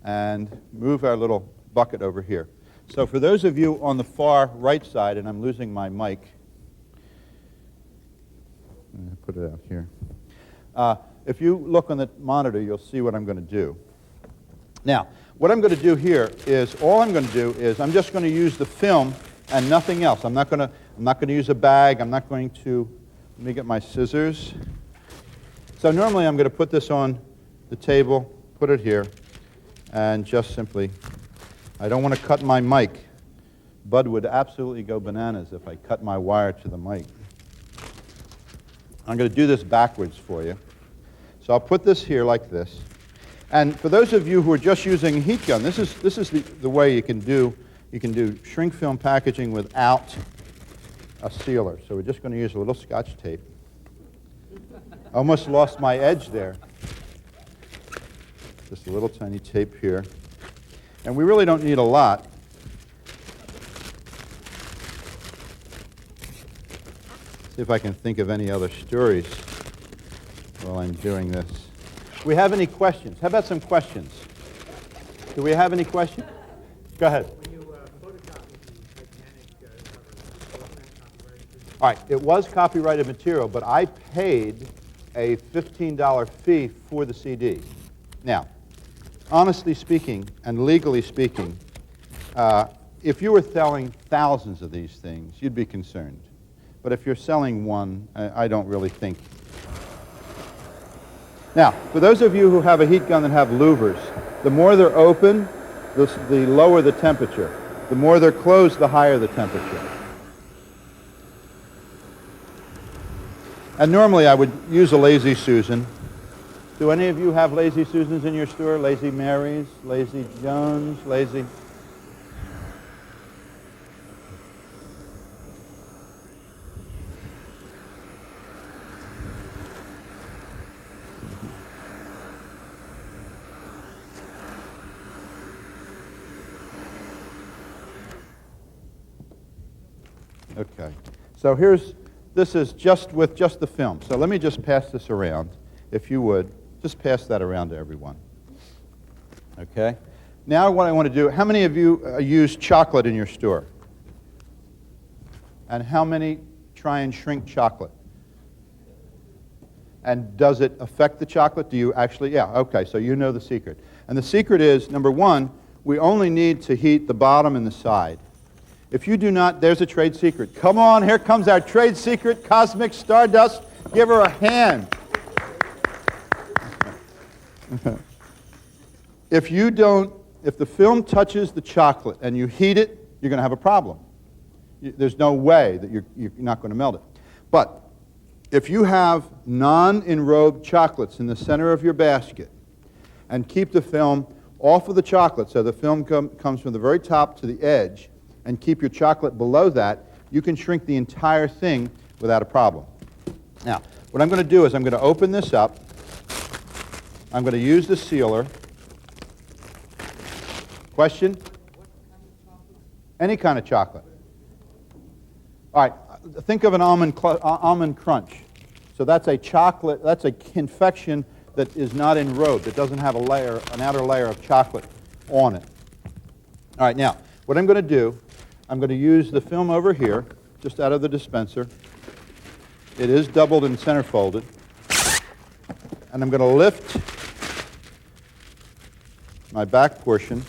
[SPEAKER 1] and move our little bucket over here. So for those of you on the far right side, and I'm losing my mic, I'm going to put it out here. If you look on the monitor, you'll see what I'm going to do. Now, what I'm going to do here is, all I'm going to do is, I'm just going to use the film and nothing else. I'm not going to use a bag. I'm not going to, let me get my scissors. So normally I'm going to put this on the table, put it here, and just simply, I don't want to cut my mic. Bud would absolutely go bananas if I cut my wire to the mic. I'm going to do this backwards for you. So I'll put this here like this. And for those of you who are just using a heat gun, this is the way you can do shrink film packaging without a sealer. So we're just going to use a little Scotch tape. Almost lost my edge there. Just a little tiny tape here. And we really don't need a lot. See if I can think of any other stories while I'm doing this. Do we have any questions? How about some questions? Do we have any questions? Go ahead.
[SPEAKER 5] When you photocopied the Titanic cover, wasn't that copyrighted?
[SPEAKER 1] All right, it was copyrighted material, but I paid a $15 fee for the CD. Now, honestly speaking and legally speaking, if you were selling thousands of these things, you'd be concerned. But if you're selling one, I don't really think. Now, for those of you who have a heat gun that have louvers, the more they're open, the lower the temperature. The more they're closed, the higher the temperature. And normally I would use a Lazy Susan. Do any of you have Lazy Susans in your store? Lazy Marys, Lazy Jones, Lazy... Okay, so this is just with just the film. So let me just pass this around, if you would. Just pass that around to everyone. Okay? Now what I want to do, how many of you use chocolate in your store? And how many try and shrink chocolate? And does it affect the chocolate? Do you actually, yeah, okay, so you know the secret. And the secret is, number one, we only need to heat the bottom and the side. If you do not, there's a trade secret. Come on, here comes our trade secret, Cosmic Stardust. Give her a hand. If the film touches the chocolate and you heat it, you're going to have a problem. There's no way that you're not going to melt it. But if you have non-enrobed chocolates in the center of your basket and keep the film off of the chocolate, so the film comes from the very top to the edge, and keep your chocolate below that, you can shrink the entire thing without a problem. Now, what I'm going to do is I'm going to open this up. I'm going to use the sealer. Question? Any kind of chocolate. All right, think of an almond crunch. So that's a chocolate, that's a confection that is not enrobed. It doesn't have an outer layer of chocolate on it. All right, now, what I'm going to do, I'm going to use the film over here, just out of the dispenser. It is doubled and center folded. And I'm going to lift my back portion.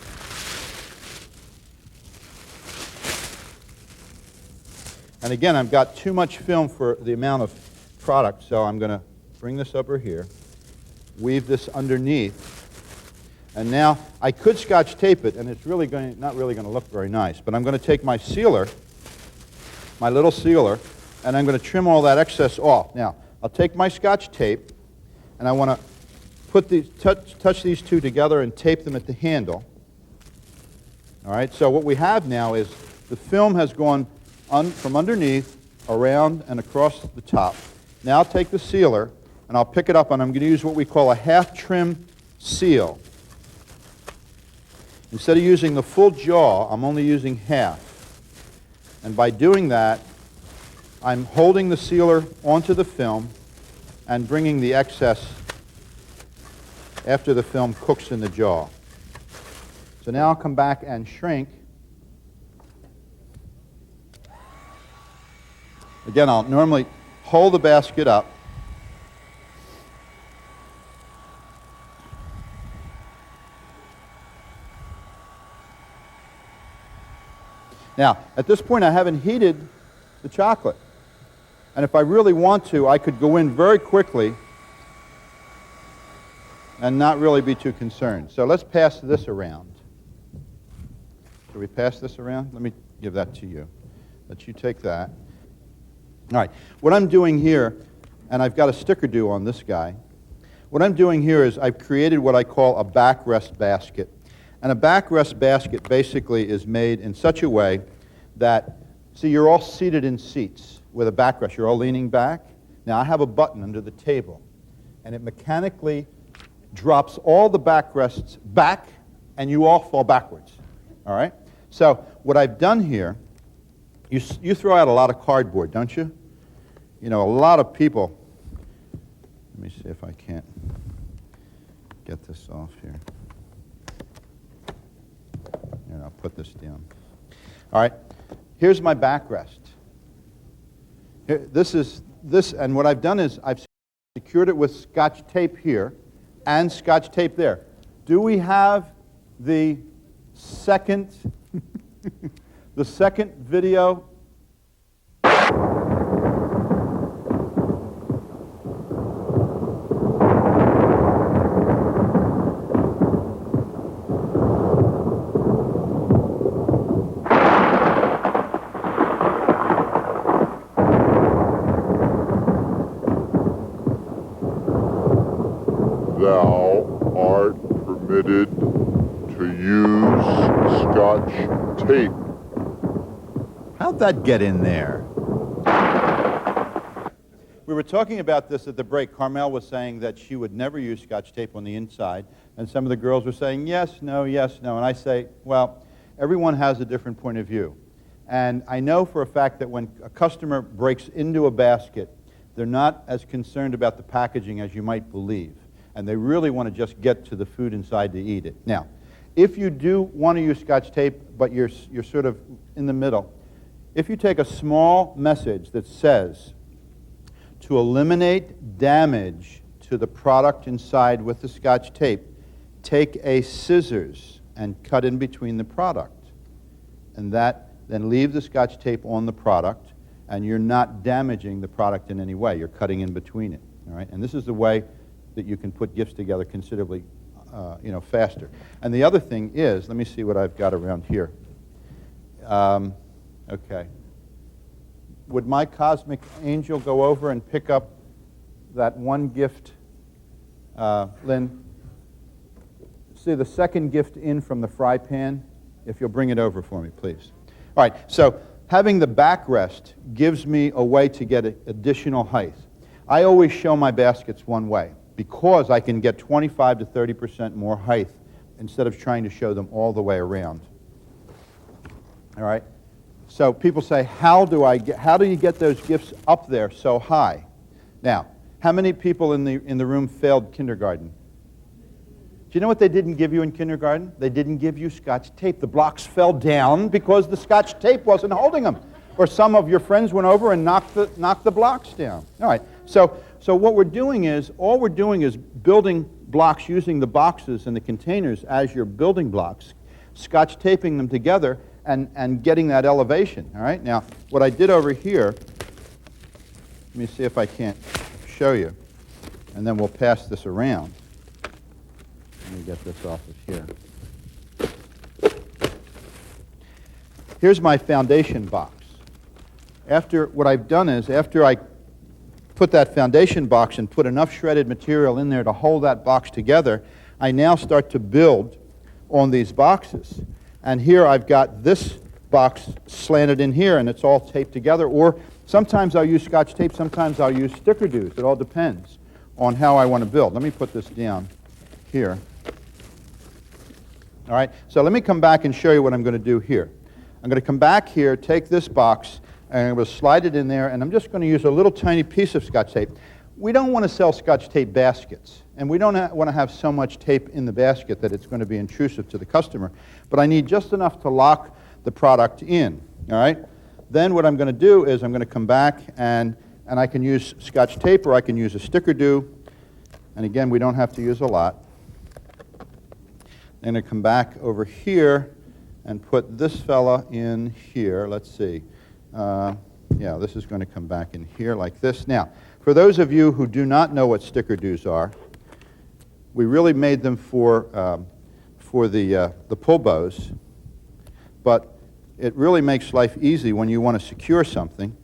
[SPEAKER 1] And again, I've got too much film for the amount of product, so I'm going to bring this over here, weave this underneath, and now I could Scotch tape it, and it's really not really going to look very nice, but I'm going to take my sealer, my little sealer, and I'm going to trim all that excess off. Now, I'll take my Scotch tape, and I want to put these, touch these two together and tape them at the handle. All right, so what we have now is the film has gone from underneath, around, and across the top. Now I'll take the sealer, and I'll pick it up, and I'm going to use what we call a half-trim seal. Instead of using the full jaw, I'm only using half. And by doing that, I'm holding the sealer onto the film and bringing the excess after the film cooks in the jaw. So now I'll come back and shrink. Again, I'll normally hold the basket up. Now, at this point, I haven't heated the chocolate. And if I really want to, I could go in very quickly and not really be too concerned. So let's pass this around. Should we pass this around? Let me give that to you. Let you take that. All right. What I'm doing here, and I've got a sticker due on this guy, what I'm doing here is I've created what I call a backrest basket. And a backrest basket basically is made in such a way that, see, you're all seated in seats with a backrest. You're all leaning back. Now, I have a button under the table, and it mechanically drops all the backrests back, and you all fall backwards. All right? So what I've done here, you throw out a lot of cardboard, don't you? You know, a lot of people, let me see if I can't get this off here. And I'll put this down. All right, here's my backrest. Here, this, and what I've done is I've secured it with Scotch tape here and Scotch tape there. Do we have the second, the second video?
[SPEAKER 4] Thou art permitted to use Scotch tape.
[SPEAKER 1] How'd that get in there? We were talking about this at the break. Carmel was saying that she would never use Scotch tape on the inside, and some of the girls were saying yes, no, and I say, well, everyone has a different point of view. And I know for a fact that when a customer breaks into a basket, they're not as concerned about the packaging as you might believe, and they really want to just get to the food inside to eat it. Now, if you do want to use Scotch tape, but you're sort of in the middle, if you take a small message that says, to eliminate damage to the product inside with the Scotch tape, take a scissors and cut in between the product. And then leave the Scotch tape on the product, and you're not damaging the product in any way. You're cutting in between it. All right? And this is the way that you can put gifts together considerably faster. And the other thing is, let me see what I've got around here. Okay. Would my cosmic angel go over and pick up that one gift, Lynn? See the second gift in from the fry pan? If you'll bring it over for me, please. All right, so having the backrest gives me a way to get additional height. I always show my baskets one way because I can get 25 to 30% more height instead of trying to show them all the way around. All right? So people say, how do you get those gifts up there so high? Now, how many people in the room failed kindergarten? Do you know what they didn't give you in kindergarten? They didn't give you Scotch tape. The blocks fell down because the Scotch tape wasn't holding them. Or some of your friends went over and knocked the blocks down. All right. So what we're doing is, building blocks using the boxes and the containers as your building blocks, Scotch taping them together, and getting that elevation, all right? Now, what I did over here, let me see if I can't show you, and then we'll pass this around. Let me get this off of here. Here's my foundation box. What I've done is, after I put that foundation box and put enough shredded material in there to hold that box together, I now start to build on these boxes. And here I've got this box slanted in here, and it's all taped together. Or sometimes I'll use Scotch tape, sometimes I'll use sticker doos. It all depends on how I want to build. Let me put this down here. All right, so let me come back and show you what I'm going to do here. I'm going to come back here, take this box, and I'm going to slide it in there, and I'm just going to use a little tiny piece of Scotch tape. We don't want to sell Scotch tape baskets, and we don't want to have so much tape in the basket that it's going to be intrusive to the customer, but I need just enough to lock the product in, all right? Then what I'm going to do is I'm going to come back, and I can use Scotch tape, or I can use a sticker doo, and again, we don't have to use a lot. I'm going to come back over here and put this fella in here. Let's see. Yeah, this is going to come back in here like this. Now, for those of you who do not know what sticker doos are, we really made them for the pull bows, but it really makes life easy when you want to secure something.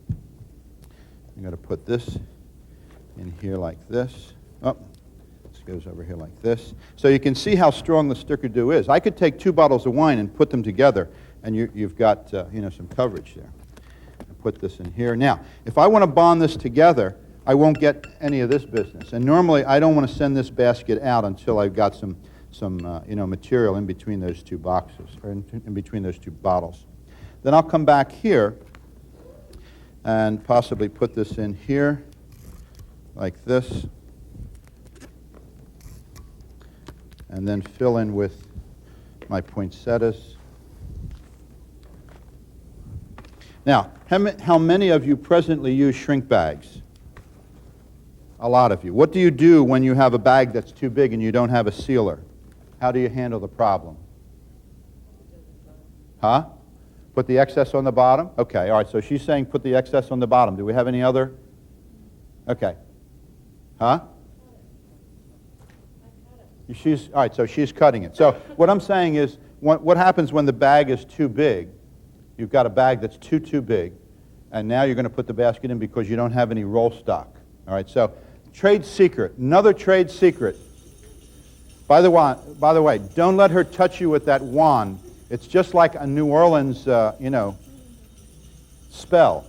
[SPEAKER 1] I'm going to put this in here like this. Oh, this goes over here like this. So you can see how strong the sticker doo is. I could take 2 bottles of wine and put them together, and you've got some coverage there. Put this in here. Now, if I want to bond this together, I won't get any of this business. And normally, I don't want to send this basket out until I've got some material in between those 2 boxes, or in between those 2 bottles. Then I'll come back here and possibly put this in here like this, and then fill in with my poinsettias. Now, how many of you presently use shrink bags? A lot of you. What do you do when you have a bag that's too big and you don't have a sealer? How do you handle the problem? Huh? Put the excess on the bottom? Okay, all right, so she's saying put the excess on the bottom. Do we have any other? Okay. Huh? All right, so she's cutting it. So what I'm saying is, what happens when the bag is too big? You've got a bag that's too big, and now you're going to put the basket in because you don't have any roll stock. All right, so trade secret, another trade secret. By the way, don't let her touch you with that wand. It's just like a New Orleans, spell.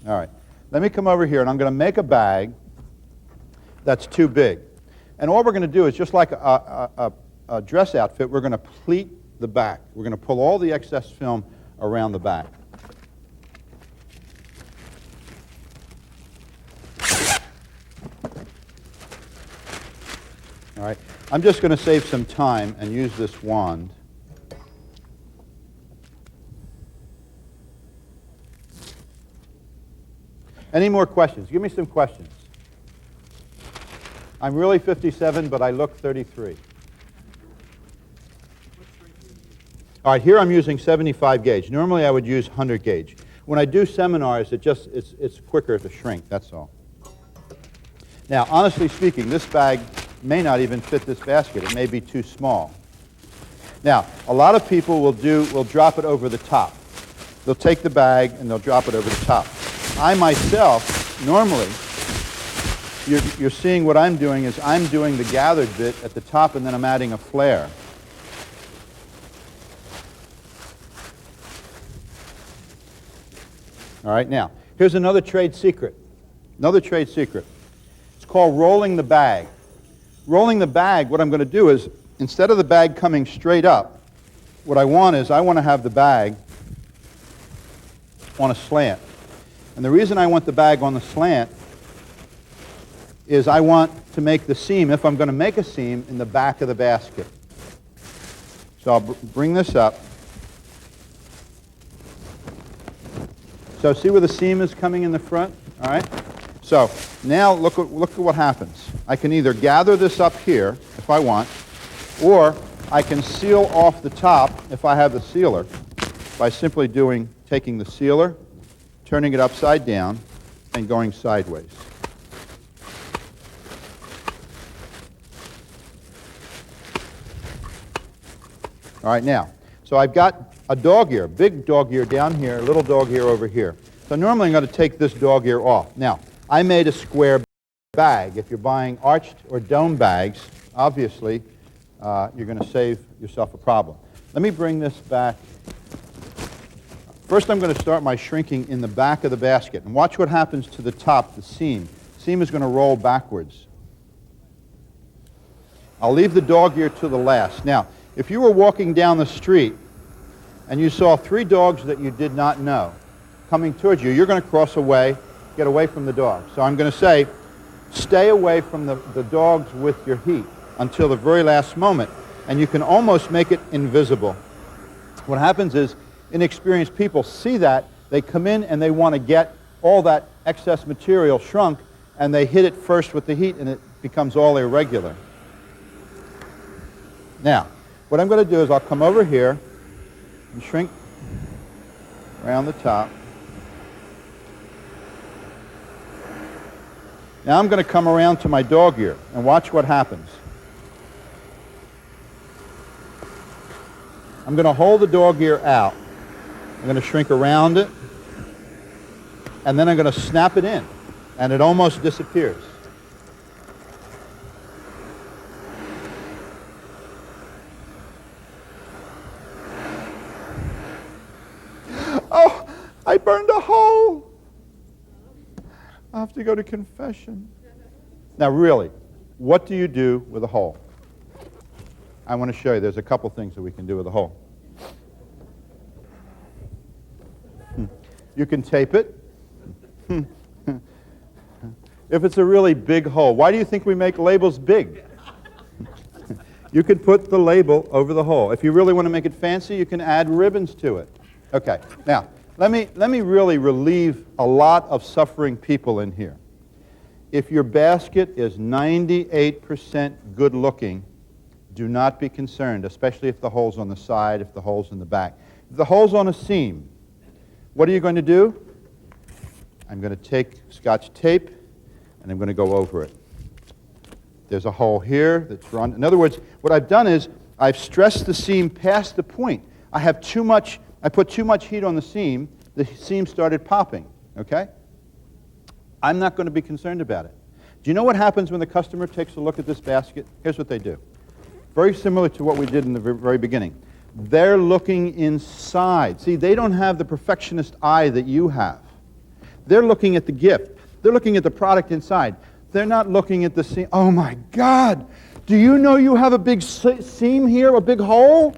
[SPEAKER 1] All right, let me come over here, and I'm going to make a bag that's too big. And all we're going to do is, just like a dress outfit, we're going to pleat the back. We're going to pull all the excess film around the back. All right, I'm just going to save some time and use this wand. Any more questions? Give me some questions. I'm really 57, but I look 33. All right, here I'm using 75 gauge. Normally I would use 100 gauge. When I do seminars, it's quicker to shrink, that's all. Now, honestly speaking, this bag may not even fit this basket. It may be too small. Now, a lot of people will drop it over the top. They'll take the bag and they'll drop it over the top. I myself, normally, you're seeing what I'm doing is I'm doing the gathered bit at the top, and then I'm adding a flare. All right, now, here's another trade secret. Another trade secret. It's called rolling the bag. Rolling the bag, what I'm going to do is, instead of the bag coming straight up, what I want to have the bag on a slant. And the reason I want the bag on the slant is I want to make the seam, if I'm going to make a seam, in the back of the basket. So I'll bring this up. So see where the seam is coming in the front? All right? So now look at what happens. I can either gather this up here, if I want, or I can seal off the top, if I have the sealer. by simply taking the sealer, turning it upside down, and going sideways. All right, now, so I've got a dog ear, big dog ear down here, a little dog ear over here. So normally I'm going to take this dog ear off. Now, I made a square bag. If you're buying arched or dome bags, obviously, you're going to save yourself a problem. Let me bring this back. First, I'm going to start my shrinking in the back of the basket. And watch what happens to the top, the seam. The seam is going to roll backwards. I'll leave the dog ear to the last. Now, if you were walking down the street and you saw 3 dogs that you did not know coming towards you, you're going to cross away, get away from the dogs. So I'm going to say, stay away from the dogs with your heat until the very last moment, and you can almost make it invisible. What happens is, inexperienced people see that, they come in and they want to get all that excess material shrunk, and they hit it first with the heat, and it becomes all irregular. Now, what I'm going to do is I'll come over here and shrink around the top. Now I'm going to come around to my dog ear and watch what happens. I'm going to hold the dog ear out. I'm going to shrink around it, and then I'm going to snap it in, and it almost disappears. Oh, I burned a hole. I have to go to confession. Now, really, what do you do with a hole? I want to show you. There's a couple things that we can do with a hole. You can tape it. If it's a really big hole, why do you think we make labels big? You could put the label over the hole. If you really want to make it fancy, you can add ribbons to it. Okay, now, let me really relieve a lot of suffering people in here. If your basket is 98% good looking, do not be concerned, especially if the hole's on the side, if the hole's in the back. If the hole's on a seam, what are you going to do? I'm going to take Scotch tape, and I'm going to go over it. There's a hole here that's run. In other words, what I've done is I've stressed the seam past the point. I put too much heat on the seam started popping, okay? I'm not going to be concerned about it. Do you know what happens when the customer takes a look at this basket? Here's what they do. Very similar to what we did in the very beginning. They're looking inside. See, they don't have the perfectionist eye that you have. They're looking at the gift. They're looking at the product inside. They're not looking at the seam. Oh my God, do you know you have a big seam here, a big hole?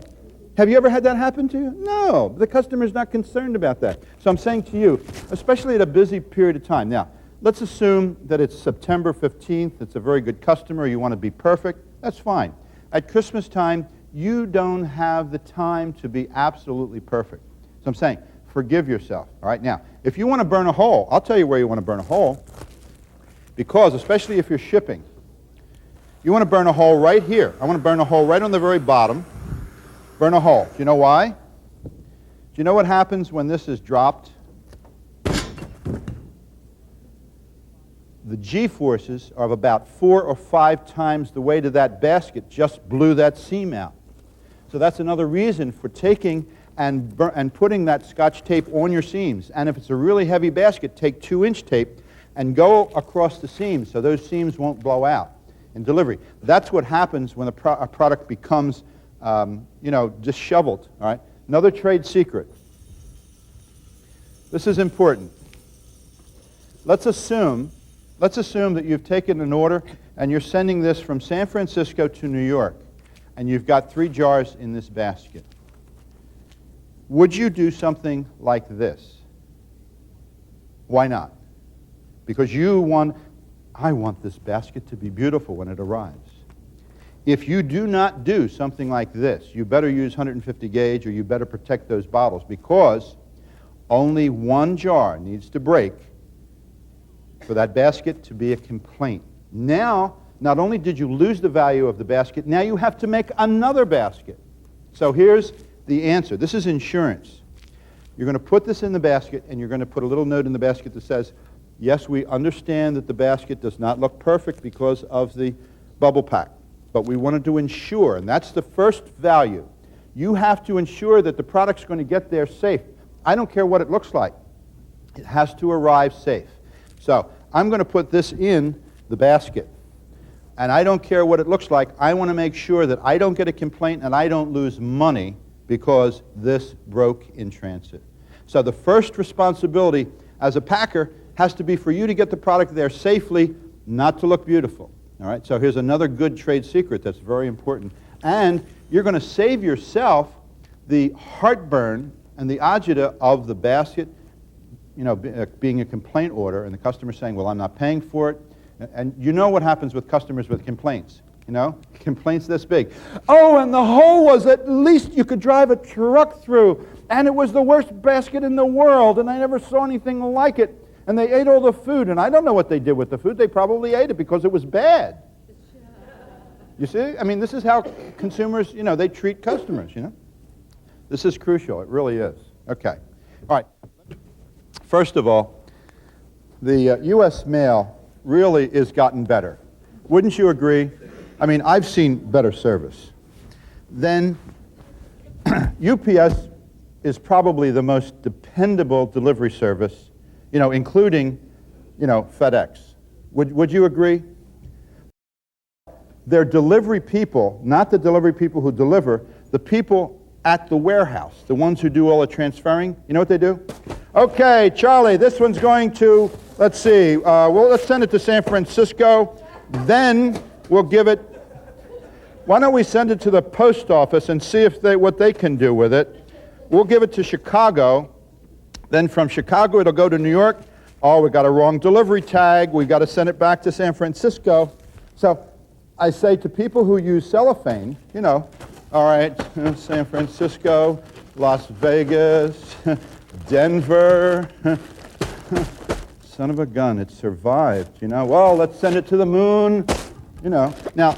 [SPEAKER 1] Have you ever had that happen to you? No, the customer's not concerned about that. So I'm saying to you, especially at a busy period of time. Now, let's assume that it's September 15th. It's a very good customer. You want to be perfect. That's fine. At Christmas time, you don't have the time to be absolutely perfect. So I'm saying, forgive yourself. All right, now, if you want to burn a hole, I'll tell you where you want to burn a hole. Because, especially if you're shipping, you want to burn a hole right here. I want to burn a hole right on the very bottom. Burn a hole. Do you know why? Do you know what happens when this is dropped? The G-forces are of about 4 or 5 times the weight of that basket just blew that seam out. So that's another reason for taking and putting that Scotch tape on your seams. And if it's a really heavy basket, take 2-inch tape and go across the seams so those seams won't blow out in delivery. That's what happens when a product becomes, disheveled. All right. Another trade secret. This is important. Let's assume that you've taken an order and you're sending this from San Francisco to New York, and you've got 3 jars in this basket. Would you do something like this? Why not? Because I want this basket to be beautiful when it arrives. If you do not do something like this, you better use 150 gauge, or you better protect those bottles, because only 1 jar needs to break for that basket to be a complaint. Now, not only did you lose the value of the basket, now you have to make another basket. So here's the answer. This is insurance. You're going to put this in the basket, and you're going to put a little note in the basket that says, yes, we understand that the basket does not look perfect because of the bubble pack, but we wanted to ensure, and that's the first value. You have to ensure that the product's going to get there safe. I don't care what it looks like. It has to arrive safe. So I'm going to put this in the basket. And I don't care what it looks like. I want to make sure that I don't get a complaint and I don't lose money because this broke in transit. So the first responsibility as a packer has to be for you to get the product there safely, not to look beautiful. All right? So here's another good trade secret that's very important. And you're going to save yourself the heartburn and the agita of the basket, being a complaint order and the customer saying, well, I'm not paying for it. And you know what happens with customers with complaints, complaints this big. Oh, and the hole was at least you could drive a truck through, and it was the worst basket in the world, and I never saw anything like it. And they ate all the food, and I don't know what they did with the food. They probably ate it because it was bad. You see? I mean, this is how consumers, they treat customers, This is crucial. It really is. Okay. All right. First of all, the U.S. mail really is gotten better. Wouldn't you agree? I mean, I've seen better service. Then UPS is probably the most dependable delivery service, including, FedEx. Would you agree? Their delivery people, not the delivery people who deliver, the people at the warehouse, the ones who do all the transferring, you know what they do? Okay, Charlie, this one's going to, let's see, let's send it to San Francisco. Then we'll give it, why don't we send it to the post office and see if what they can do with it. We'll give it to Chicago. Then from Chicago, it'll go to New York. Oh, we got a wrong delivery tag. We got to send it back to San Francisco. So I say to people who use cellophane, all right, San Francisco, Las Vegas, Denver, son of a gun, it survived, well, let's send it to the moon, Now,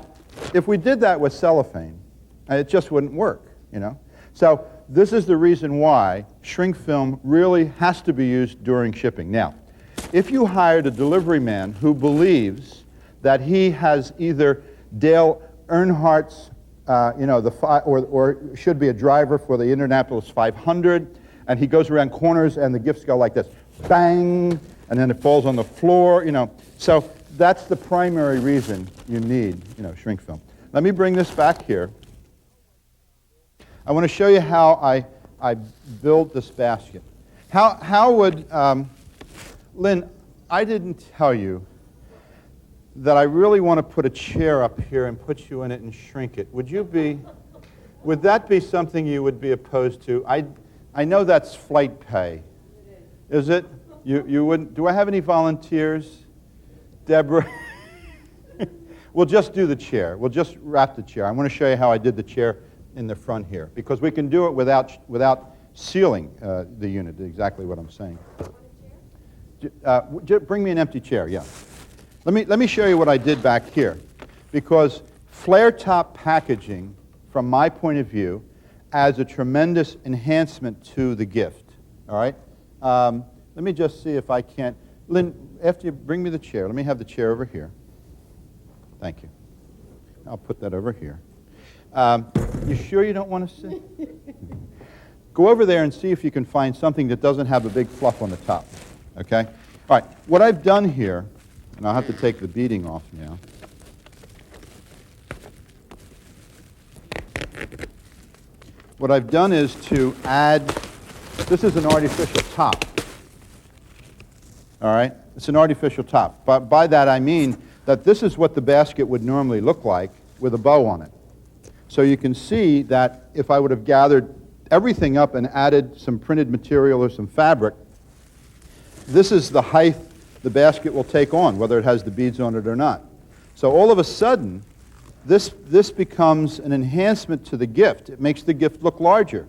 [SPEAKER 1] if we did that with cellophane, it just wouldn't work, So this is the reason why shrink film really has to be used during shipping. Now, if you hired a delivery man who believes that he has either Dale Earnhardt's, or should be a driver for the Indianapolis 500, and he goes around corners and the gifts go like this, bang, and then it falls on the floor, So that's the primary reason you need, shrink film. Let me bring this back here. I want to show you how I built this basket. How would, Lynn, I didn't tell you that I really want to put a chair up here and put you in it and shrink it. Would that be something you would be opposed to? I know that's flight pay. Is it? You wouldn't? Do I have any volunteers? Deborah? We'll just do the chair. We'll just wrap the chair. I want to show you how I did the chair in the front here, because we can do it without sealing the unit, exactly what I'm saying. Bring me an empty chair, yeah. Let me show you what I did back here, because flare top packaging, from my point of view, adds a tremendous enhancement to the gift, all right? Let me just see if I can't. Lynn, after you bring me the chair, let me have the chair over here. Thank you. I'll put that over here. You sure you don't want to sit? Go over there and see if you can find something that doesn't have a big fluff on the top, okay? All right, what I've done here, and I'll have to take the beading off now. What I've done is to add, this is an artificial top, all right? It's an artificial top. But by that I mean that this is what the basket would normally look like with a bow on it. So you can see that if I would have gathered everything up and added some printed material or some fabric, this is the height the basket will take on, whether it has the beads on it or not. So all of a sudden, this becomes an enhancement to the gift. It makes the gift look larger.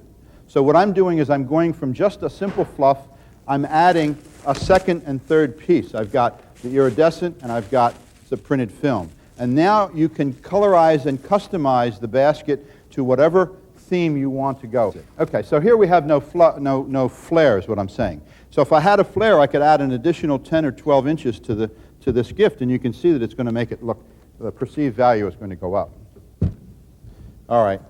[SPEAKER 1] So what I'm doing is I'm going from just a simple fluff, I'm adding a second and third piece. I've got the iridescent and I've got the printed film. And now you can colorize and customize the basket to whatever theme you want to go. Okay, so here we have no flare is what I'm saying. So if I had a flare, I could add an additional 10 or 12 inches to this gift, and you can see that it's going to make it look, the perceived value is going to go up. All right.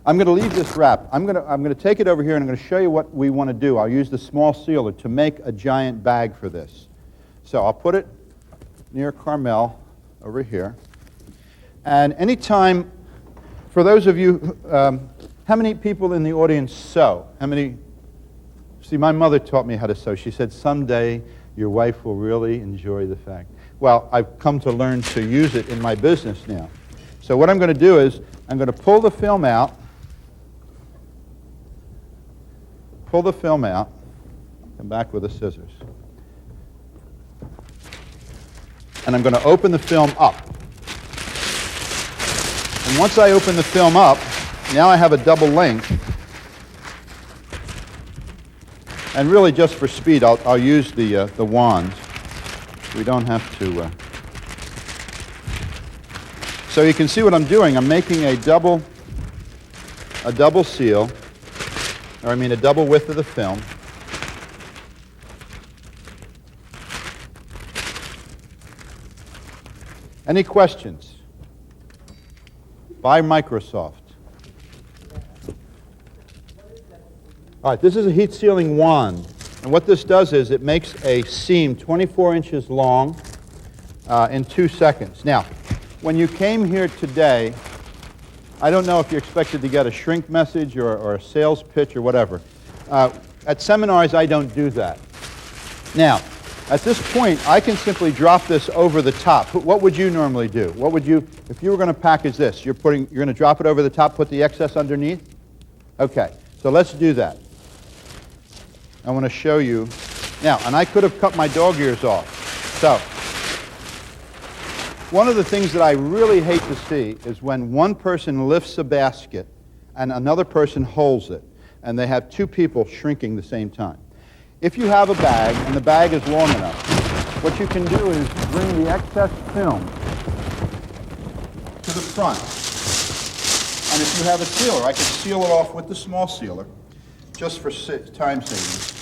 [SPEAKER 1] I'm going to leave this wrap. I'm going to take it over here, and I'm going to show you what we want to do. I'll use the small sealer to make a giant bag for this. So I'll put it near Carmel over here. And anytime, for those of you, how many people in the audience sew? How many? See, my mother taught me how to sew. She said, someday your wife will really enjoy the fact. Well, I've come to learn to use it in my business now. So what I'm going to do is I'm going to pull the film out, come back with the scissors. And I'm going to open the film up. And once I open the film up, now I have a double length. And really, just for speed, I'll use the wand. We don't have to. So you can see what I'm doing. I'm making a double seal, or I mean a double width of the film. Any questions? By Microsoft. All right, this is a heat sealing wand. And what this does is it makes a seam 24 inches long in 2 seconds. Now, when you came here today, I don't know if you're expected to get a shrink message or a sales pitch or whatever. At seminars, I don't do that. Now, at this point, I can simply drop this over the top. What would you normally do? What would you, if you were going to package this, you're going to drop it over the top, put the excess underneath? Okay, so let's do that. I want to show you. Now, and I could have cut my dog ears off. So, one of the things that I really hate to see is when one person lifts a basket and another person holds it, and they have two people shrinking the same time. If you have a bag, and the bag is long enough, what you can do is bring the excess film to the front. And if you have a sealer, I can seal it off with the small sealer, just for time savings.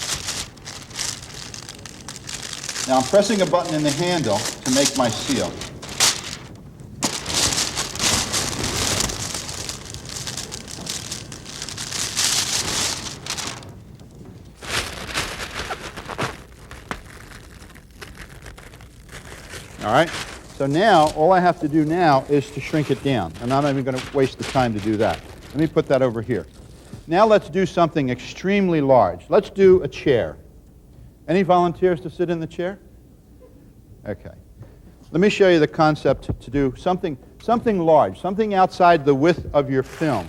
[SPEAKER 1] Now I'm pressing a button in the handle to make my seal. All right, so now all I have to do now is to shrink it down. I'm not even going to waste the time to do that. Let me put that over here. Now let's do something extremely large. Let's do a chair. Any volunteers to sit in the chair? Okay. Let me show you the concept to do something large, something outside the width of your film.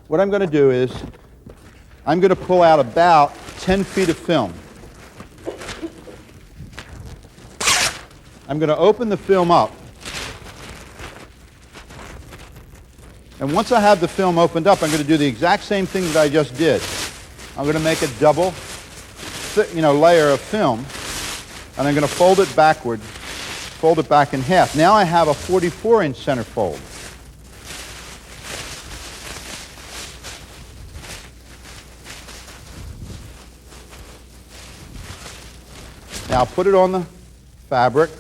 [SPEAKER 1] What I'm going to do is I'm going to pull out about 10 feet of film. I'm going to open the film up. And once I have the film opened up, I'm going to do the exact same thing that I just did. I'm going to make a double layer of film, and I'm going to fold it backward, fold it back in half. Now I have a 44-inch centerfold. Now I'll put it on the fabric,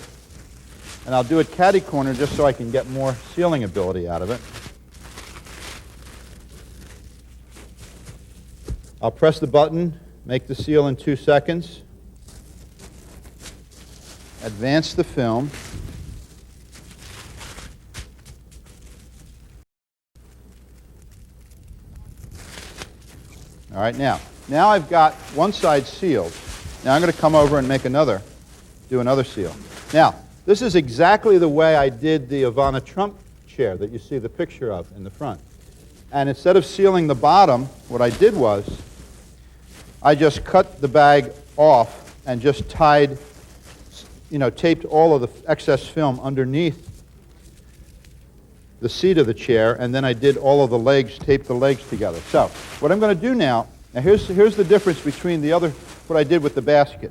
[SPEAKER 1] and I'll do it catty corner just so I can get more sealing ability out of it. I'll press the button, make the seal in 2 seconds, advance the film, all right, now I've got one side sealed. Now I'm going to come over and do another seal. Now, this is exactly the way I did the Ivana Trump chair that you see the picture of in the front. And instead of sealing the bottom, what I did was I just cut the bag off and just taped all of the excess film underneath the seat of the chair, and then I did all of the legs, taped the legs together. So what I'm going to do now here's the difference between what I did with the basket.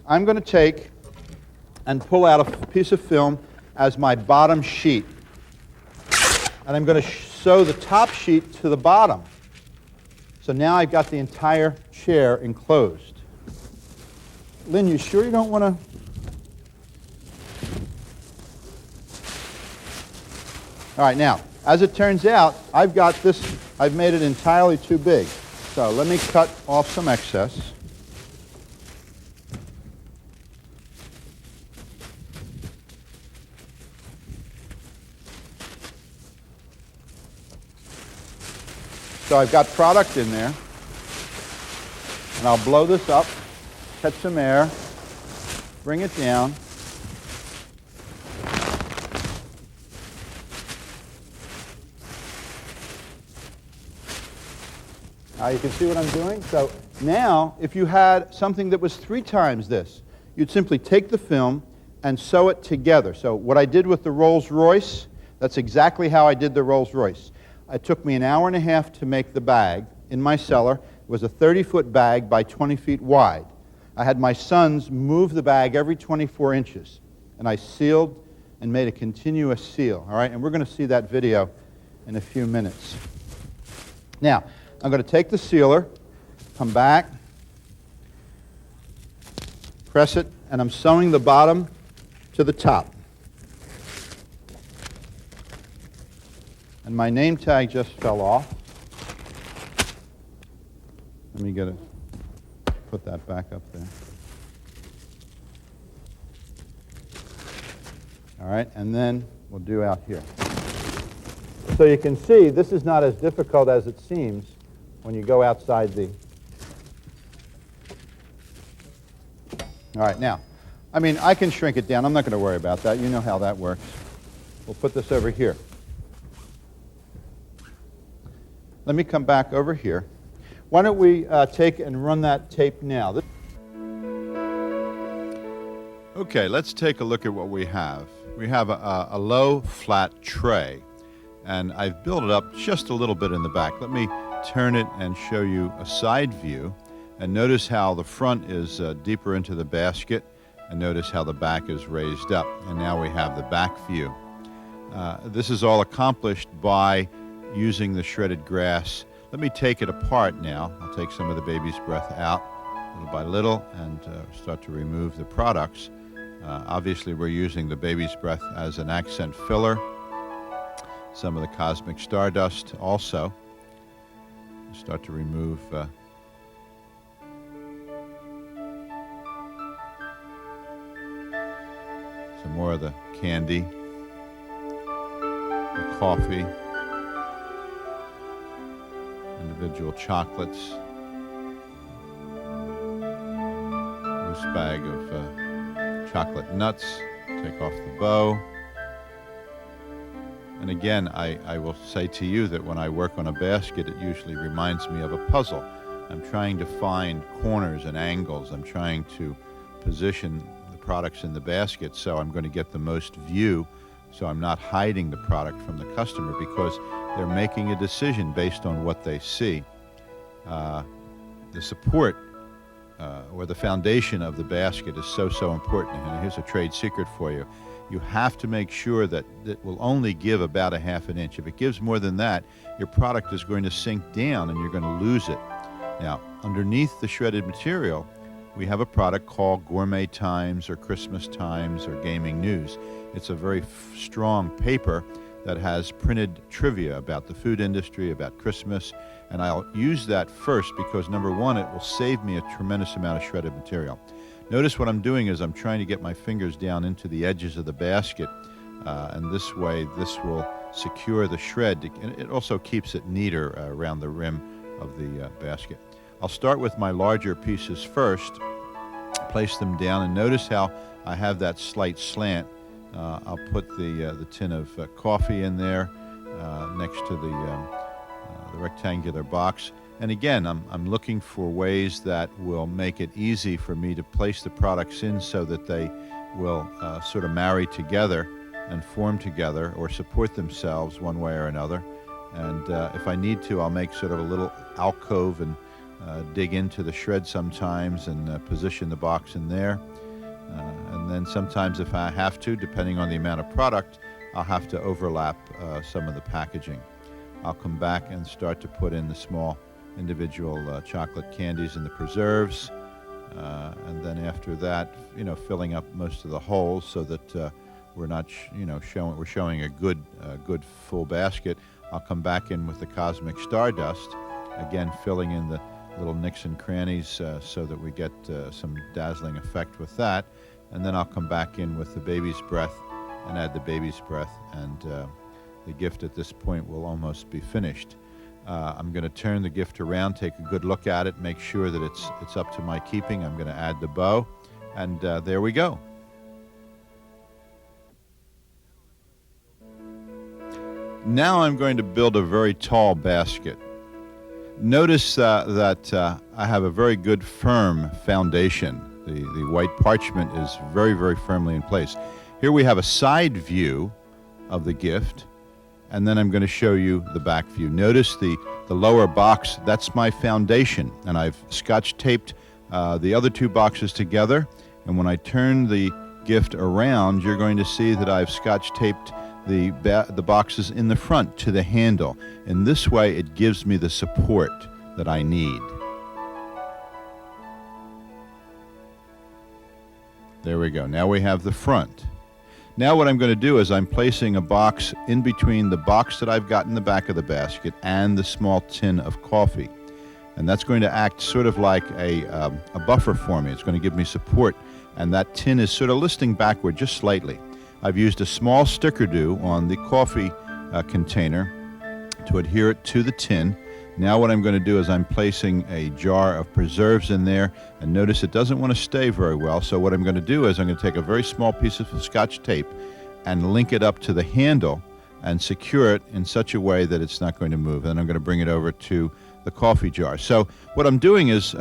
[SPEAKER 1] I'm going to take and pull out a piece of film as my bottom sheet. and I'm going to sew the top sheet to the bottom. So now I've got the entire chair enclosed. Lynn, you sure you don't want to? All right, now, as it turns out, I've got this, I've made it entirely too big. So let me cut off some excess. So I've got product in there, and I'll blow this up, catch some air, bring it down. You can see what I'm doing. So now, if you had something that was 3 times this, you'd simply take the film and sew it together. So what I did with the Rolls-Royce, that's exactly how I did the Rolls-Royce. It took me an hour and a half to make the bag in my cellar. It was a 30-foot bag by 20 feet wide. I had my sons move the bag every 24 inches, and I sealed and made a continuous seal. All right, and we're going to see that video in a few minutes. Now, I'm going to take the sealer, come back, press it, and I'm sewing the bottom to the top. And my name tag just fell off. Let me get it, put that back up there. All right, and then we'll do out here. So you can see this is not as difficult as it seems when you go outside the... All right, now, I mean, I can shrink it down. I'm not going to worry about that. You know how that works. We'll put this over here. Let me come back over here. Why don't we take and run that tape now? Okay, let's take a look at what we have. We have a low, flat tray, and I've built it up just a little bit in the back. Let me turn it and show you a side view, and notice how the front is deeper into the basket, and notice how the back is raised up, and now we have the back view. This is all accomplished by using the shredded grass. Let me take it apart now. I'll take some of the baby's breath out little by little and start to remove the products. Obviously, we're using the baby's breath as an accent filler. Some of the cosmic stardust also. Start to remove some more of the candy, the coffee, individual chocolates, loose bag of chocolate nuts, take off the bow. And again, I will say to you that when I work on a basket, it usually reminds me of a puzzle. I'm trying to find corners and angles. I'm trying to position the products in the basket so I'm going to get the most view, so I'm not hiding the product from the customer, because they're making a decision based on what they see. The support or the foundation of the basket is so important. And here's a trade secret for you. You have to make sure that it will only give about a ½ an inch. If it gives more than that, your product is going to sink down and you're going to lose it. Now, underneath the shredded material, we have a product called Gourmet Times or Christmas Times or Gaming News. It's a very strong paper that has printed trivia about the food industry, about Christmas, and I'll use that first because, number one, it will save me a tremendous amount of shredded material. Notice what I'm doing is I'm trying to get my fingers down into the edges of the basket, and this way this will secure the shred. And it also keeps it neater around the rim of the basket. I'll start with my larger pieces first, place them down, and notice how I have that slight slant. I'll put the tin of coffee in there next to the rectangular box. And again, I'm looking for ways that will make it easy for me to place the products in so that they will sort of marry together and form together or support themselves one way or another. And if I need to, I'll make sort of a little alcove and dig into the shred sometimes and position the box in there. And then sometimes if I have to, depending on the amount of product, I'll have to overlap some of the packaging. I'll come back and start to put in the small individual chocolate candies and the preserves, and then after that, filling up most of the holes so that we're not, we're showing a good full basket. I'll come back in with the cosmic stardust, again filling in the little nicks and crannies so that we get some dazzling effect with that, and then I'll come back in with the baby's breath and add the baby's breath, and the gift at this point will almost be finished. I'm going to turn the gift around, take a good look at it, make sure that it's up to my keeping. I'm going to add the bow, and there we go. Now I'm going to build a very tall basket. Notice that I have a very good firm foundation. The white parchment is very, very firmly in place. Here we have a side view of the gift, and then I'm going to show you the back view. Notice the lower box, that's my foundation, and I've scotch taped the other two boxes together, and when I turn the gift around, you're going to see that I've scotch taped the boxes in the front to the handle. In this way, it gives me the support that I need. There we go. Now we have the front. Now what I'm going to do is I'm placing a box in between the box that I've got in the back of the basket and the small tin of coffee. And that's going to act sort of like a buffer for me. It's going to give me support. And that tin is sort of listing backward just slightly. I've used a small sticker-do on the coffee container to adhere it to the tin. Now what I'm going to do is I'm placing a jar of preserves in there, and notice it doesn't want to stay very well, so what I'm going to do is I'm going to take a very small piece of scotch tape and link it up to the handle and secure it in such a way that it's not going to move. And I'm going to bring it over to the coffee jar. So what I'm doing is,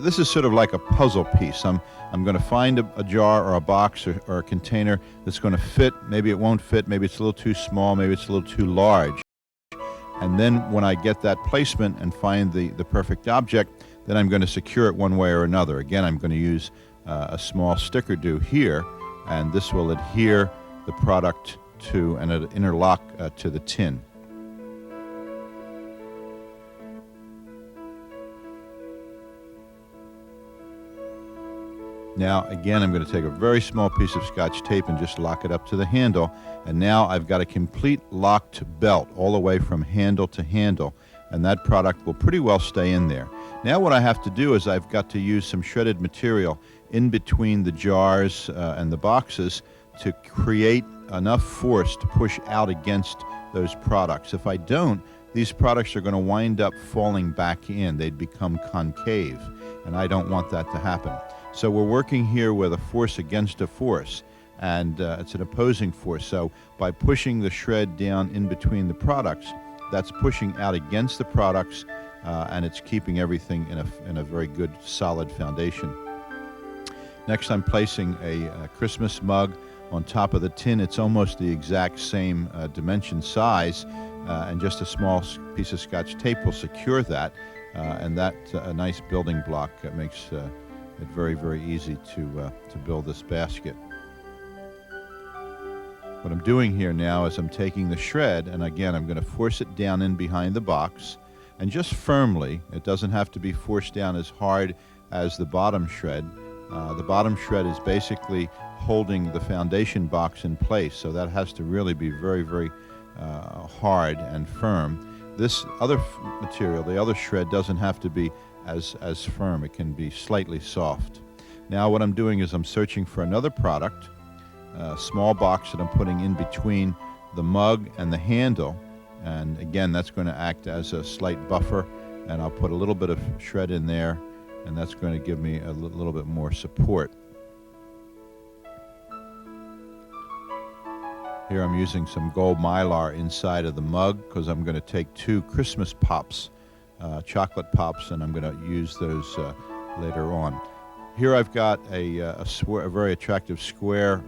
[SPEAKER 1] this is sort of like a puzzle piece. I'm going to find a jar or a box or a container that's going to fit. Maybe it won't fit, maybe it's a little too small, maybe it's a little too large. And then when I get that placement and find the perfect object, then I'm going to secure it one way or another. Again, I'm going to use a small sticker-do here, and this will adhere the product to and interlock to the tin. Now, again, I'm going to take a very small piece of scotch tape and just lock it up to the handle. And now I've got a complete locked belt all the way from handle to handle. And that product will pretty well stay in there. Now what I have to do is I've got to use some shredded material in between the jars and the boxes to create enough force to push out against those products. If I don't, these products are going to wind up falling back in. They'd become concave. And I don't want that to happen. So we're working here with a force against a force, and it's an opposing force. So by pushing the shred down in between the products, that's pushing out against the products, and it's keeping everything in a very good, solid foundation. Next, I'm placing a Christmas mug on top of the tin. It's almost the exact same dimension size, and just a small piece of scotch tape will secure that, and that's a nice building block that makes it very, very easy to build this basket. What I'm doing here now is I'm taking the shred, and again, I'm going to force it down in behind the box, and just firmly. It doesn't have to be forced down as hard as the bottom shred. The bottom shred is basically holding the foundation box in place, so that has to really be very, very hard and firm. This other material, the other shred, doesn't have to be as firm. It can be slightly soft. Now what I'm doing is I'm searching for another product, a small box that I'm putting in between the mug and the handle, and again that's going to act as a slight buffer, and I'll put a little bit of shred in there, and that's going to give me a little bit more support. Here I'm using some gold mylar inside of the mug because I'm going to take 2 Christmas pops, chocolate pops, and I'm going to use those later on. Here I've got a very attractive square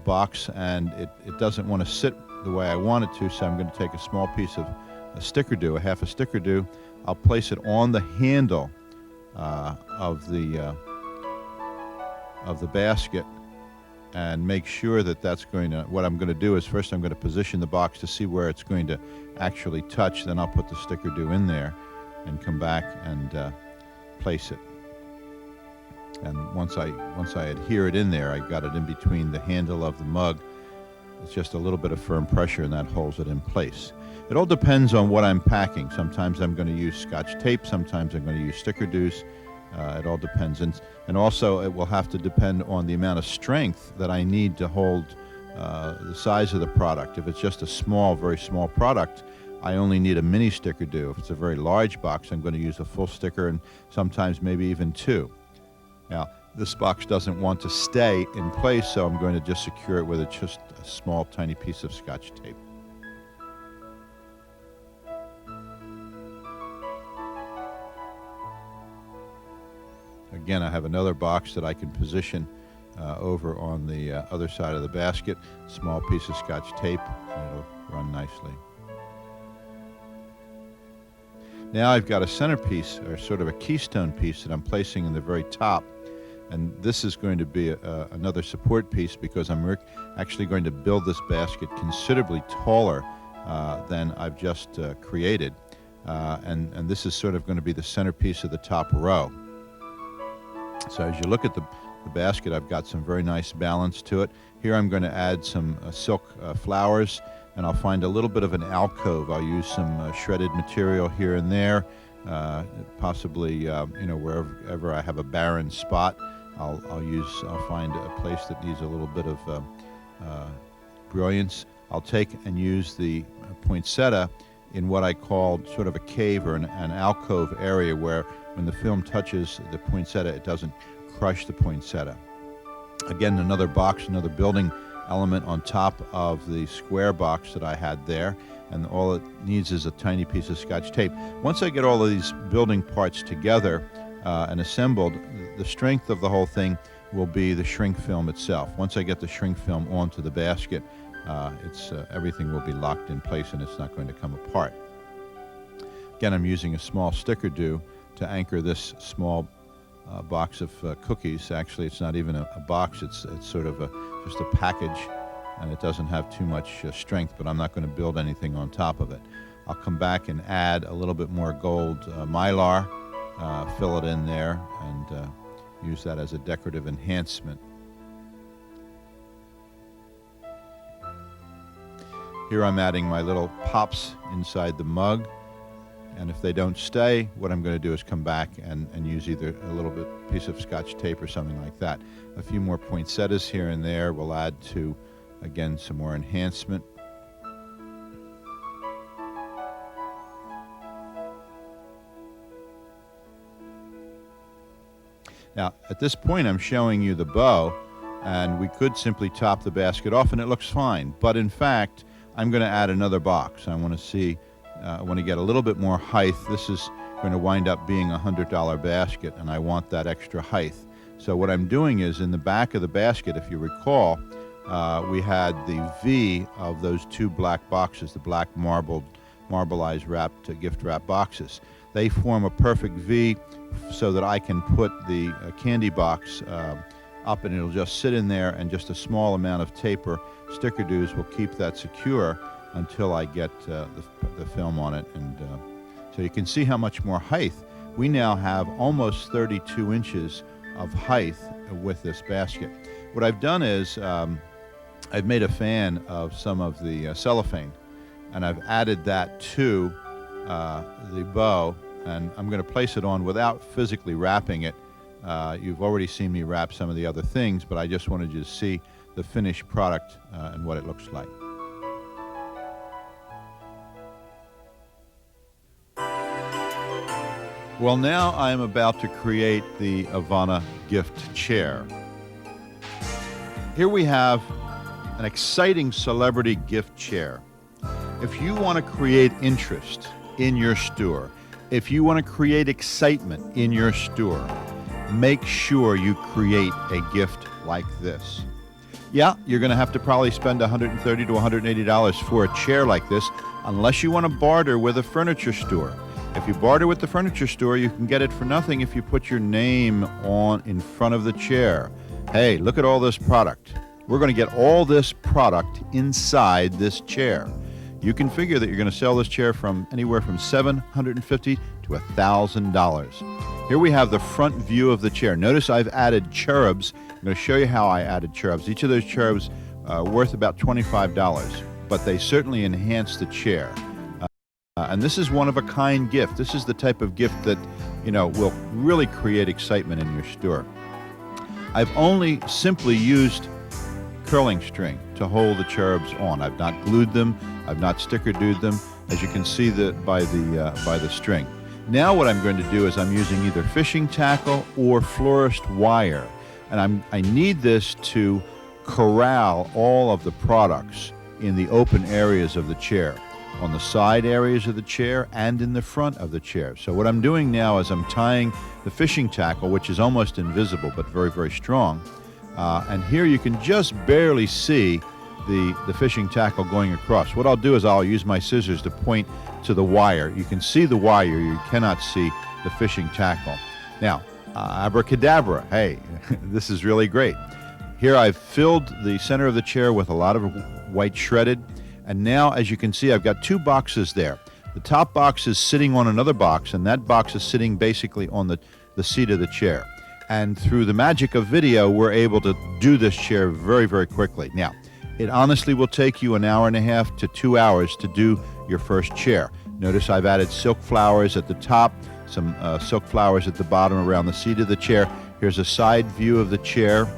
[SPEAKER 1] box, and it doesn't want to sit the way I want it to, so I'm going to take a small piece of a sticker-do, a half a sticker-do. I'll place it on the handle of the basket, and make sure that that's going to, what I'm going to do is first I'm going to position the box to see where it's going to actually touch, then I'll put the sticker do in there and come back and place it. And once I adhere it in there, I got it in between the handle of the mug. It's just a little bit of firm pressure and that holds it in place. It all depends on what I'm packing. Sometimes I'm going to use Scotch tape, sometimes I'm going to use sticker doos. It all depends. And also it will have to depend on the amount of strength that I need to hold the size of the product. If it's just a small, very small product, I only need a mini sticker do. If it's a very large box, I'm going to use a full sticker and sometimes maybe even two. Now, this box doesn't want to stay in place, so I'm going to just secure it with just a small, tiny piece of Scotch tape. Again, I have another box that I can position over on the other side of the basket. Small piece of Scotch tape, and it'll run nicely. Now I've got a centerpiece, or sort of a keystone piece, that I'm placing in the very top. And this is going to be another support piece because I'm actually going to build this basket considerably taller than I've just created. And this is sort of going to be the centerpiece of the top row. So as you look at the basket, I've got some very nice balance to it. Here I'm going to add some silk flowers, and I'll find a little bit of an alcove. I'll use some shredded material here and there, possibly wherever I have a barren spot. I'll find a place that needs a little bit of brilliance. I'll take and use the poinsettia in what I call sort of a cave or an alcove area where when the film touches the poinsettia, it doesn't crush the poinsettia. Again, another box, another building element on top of the square box that I had there, and all it needs is a tiny piece of Scotch tape. Once I get all of these building parts together and assembled, the strength of the whole thing will be the shrink film itself. Once I get the shrink film onto the basket, everything will be locked in place and it's not going to come apart. Again, I'm using a small sticker do to anchor this small box of cookies. Actually, it's not even a box, it's sort of just a package, and it doesn't have too much strength, but I'm not going to build anything on top of it. I'll come back and add a little bit more gold mylar, fill it in there, and use that as a decorative enhancement. Here I'm adding my little pops inside the mug, and if they don't stay, what I'm going to do is come back and use either a little piece of Scotch tape or something like that. A few more poinsettias here and there will add to, again, some more enhancement. Now, at this point, I'm showing you the bow, and we could simply top the basket off, and it looks fine. But in fact, I'm going to add another box. I want to see, I want to get a little bit more height. This is going to wind up being a $100 basket, and I want that extra height. So what I'm doing is, in the back of the basket, if you recall, we had the V of those two black boxes, the black marbleized wrapped, gift wrap boxes. They form a perfect V so that I can put the candy box up, and it'll just sit in there, and just a small amount of tape or sticker doos will keep that secure until I get the film on it. And so you can see how much more height. We now have almost 32 inches of height with this basket. What I've done is I've made a fan of some of the cellophane, and I've added that to the bow, and I'm going to place it on without physically wrapping it. You've already seen me wrap some of the other things, but I just wanted you to see the finished product and what it looks like. Well, now I am about to create the Ivana gift chair. Here we have an exciting celebrity gift chair. If you want to create interest in your store, if you want to create excitement in your store, make sure you create a gift like this. Yeah, you're going to have to probably spend $130 to $180 for a chair like this, unless you want to barter with a furniture store. If you barter with the furniture store, you can get it for nothing if you put your name on in front of the chair. Hey, look at all this product. We're going to get all this product inside this chair. You can figure that you're going to sell this chair from anywhere from $750 to $1,000. Here we have the front view of the chair. Notice I've added cherubs. I'm going to show you how I added cherubs. Each of those cherubs worth about $25, but they certainly enhance the chair. And this is one-of-a-kind gift. This is the type of gift that, will really create excitement in your store. I've only simply used curling string to hold the cherubs on. I've not glued them. I've not sticker-dewed them, as you can see by the string. Now what I'm going to do is I'm using either fishing tackle or florist wire, and I need this to corral all of the products in the open areas of the chair, on the side areas of the chair and in the front of the chair. So what I'm doing now is I'm tying the fishing tackle, which is almost invisible but very, very strong. And here you can just barely see the fishing tackle going across. What I'll do is I'll use my scissors to point to the wire. You can see the wire, you cannot see the fishing tackle. Now, abracadabra, hey, this is really great. Here I've filled the center of the chair with a lot of white shredded, and now as you can see I've got two boxes there. The top box is sitting on another box, and that box is sitting basically on the seat of the chair. And through the magic of video, we're able to do this chair very, very quickly. Now, it honestly will take you 1.5 hours to 2 hours to do your first chair. Notice I've added silk flowers at the top, some silk flowers at the bottom around the seat of the chair. Here's a side view of the chair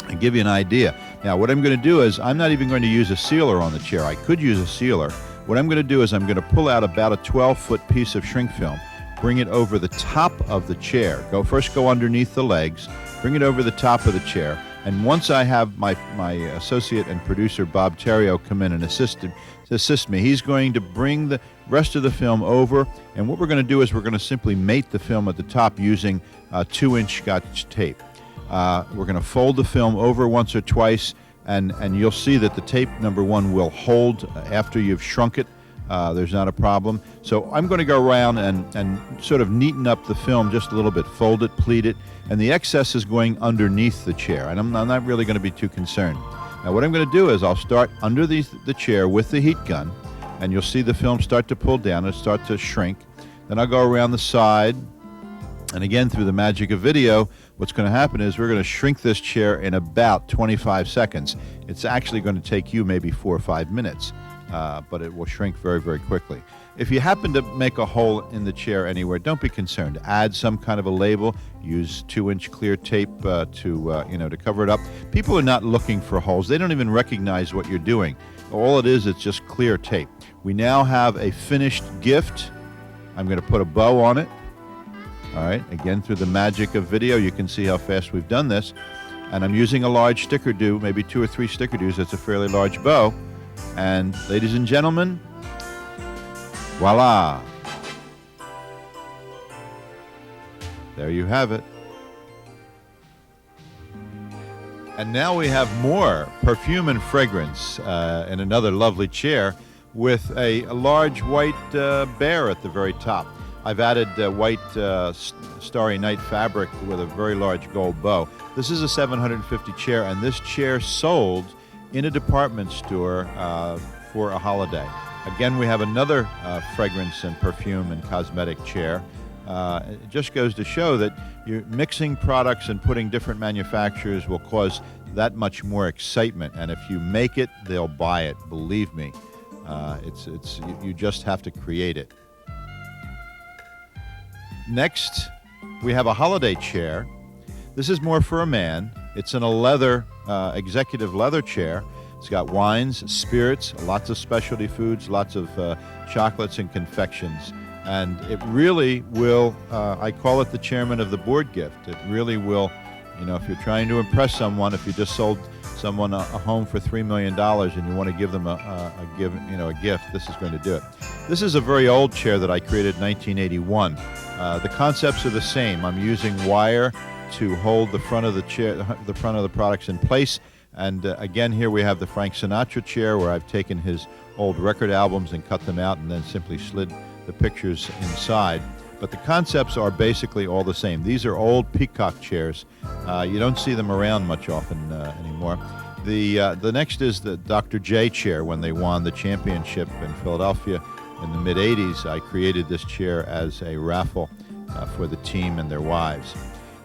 [SPEAKER 1] and give you an idea. Now, what I'm going to do is I'm not even going to use a sealer on the chair. I could use a sealer. What I'm going to do is I'm going to pull out about a 12-foot piece of shrink film, bring it over the top of the chair. First go underneath the legs, bring it over the top of the chair, and once I have my associate and producer Bob Terrio come in and assist me, he's going to bring the rest of the film over, and what we're going to do is we're going to simply mate the film at the top using 2-inch Scotch tape. We're going to fold the film over once or twice, and you'll see that the tape, number one, will hold after you've shrunk it. There's not a problem. So I'm going to go around and sort of neaten up the film just a little bit, fold it, pleat it, and the excess is going underneath the chair, and I'm not really going to be too concerned. Now what I'm going to do is I'll start under the chair with the heat gun, and you'll see the film start to pull down and start to shrink. Then I'll go around the side, and again, through the magic of video, what's going to happen is we're going to shrink this chair in about 25 seconds. It's actually going to take you maybe 4 or 5 minutes. But it will shrink very, very quickly. If you happen to make a hole in the chair anywhere, don't be concerned. Add some kind of a label. Use 2-inch clear tape to cover it up. People are not looking for holes. They don't even recognize what you're doing. All it is, it's just clear tape. We now have a finished gift. I'm going to put a bow on it. All right. Again, through the magic of video, you can see how fast we've done this. And I'm using a large sticker dew, maybe 2 or 3 sticker dews. That's a fairly large bow. And ladies and gentlemen, voila! There you have it. And now we have more perfume and fragrance in another lovely chair with a large white bear at the very top. I've added white Starry Night fabric with a very large gold bow. This is a $750 chair, and this chair sold in a department store for a holiday. Again, we have another fragrance and perfume and cosmetic chair. It just goes to show that you're mixing products and putting different manufacturers will cause that much more excitement. And if you make it, they'll buy it. Believe me, you just have to create it. Next, we have a holiday chair. This is more for a man. It's in a leather, executive leather chair. It's got wines, spirits, lots of specialty foods, lots of chocolates and confections. And it really will, I call it the chairman of the board gift. It really will, if you're trying to impress someone, if you just sold someone a home for $3 million and you want to give them a gift, this is going to do it. This is a very old chair that I created in 1981. The concepts are the same. I'm using wire to hold the front of the chair, the front of the products in place. And again, here we have the Frank Sinatra chair where I've taken his old record albums and cut them out and then simply slid the pictures inside. But the concepts are basically all the same. These are old peacock chairs. You don't see them around much often anymore. The next is the Dr. J chair. When they won the championship in Philadelphia in the mid-'80s, I created this chair as a raffle for the team and their wives.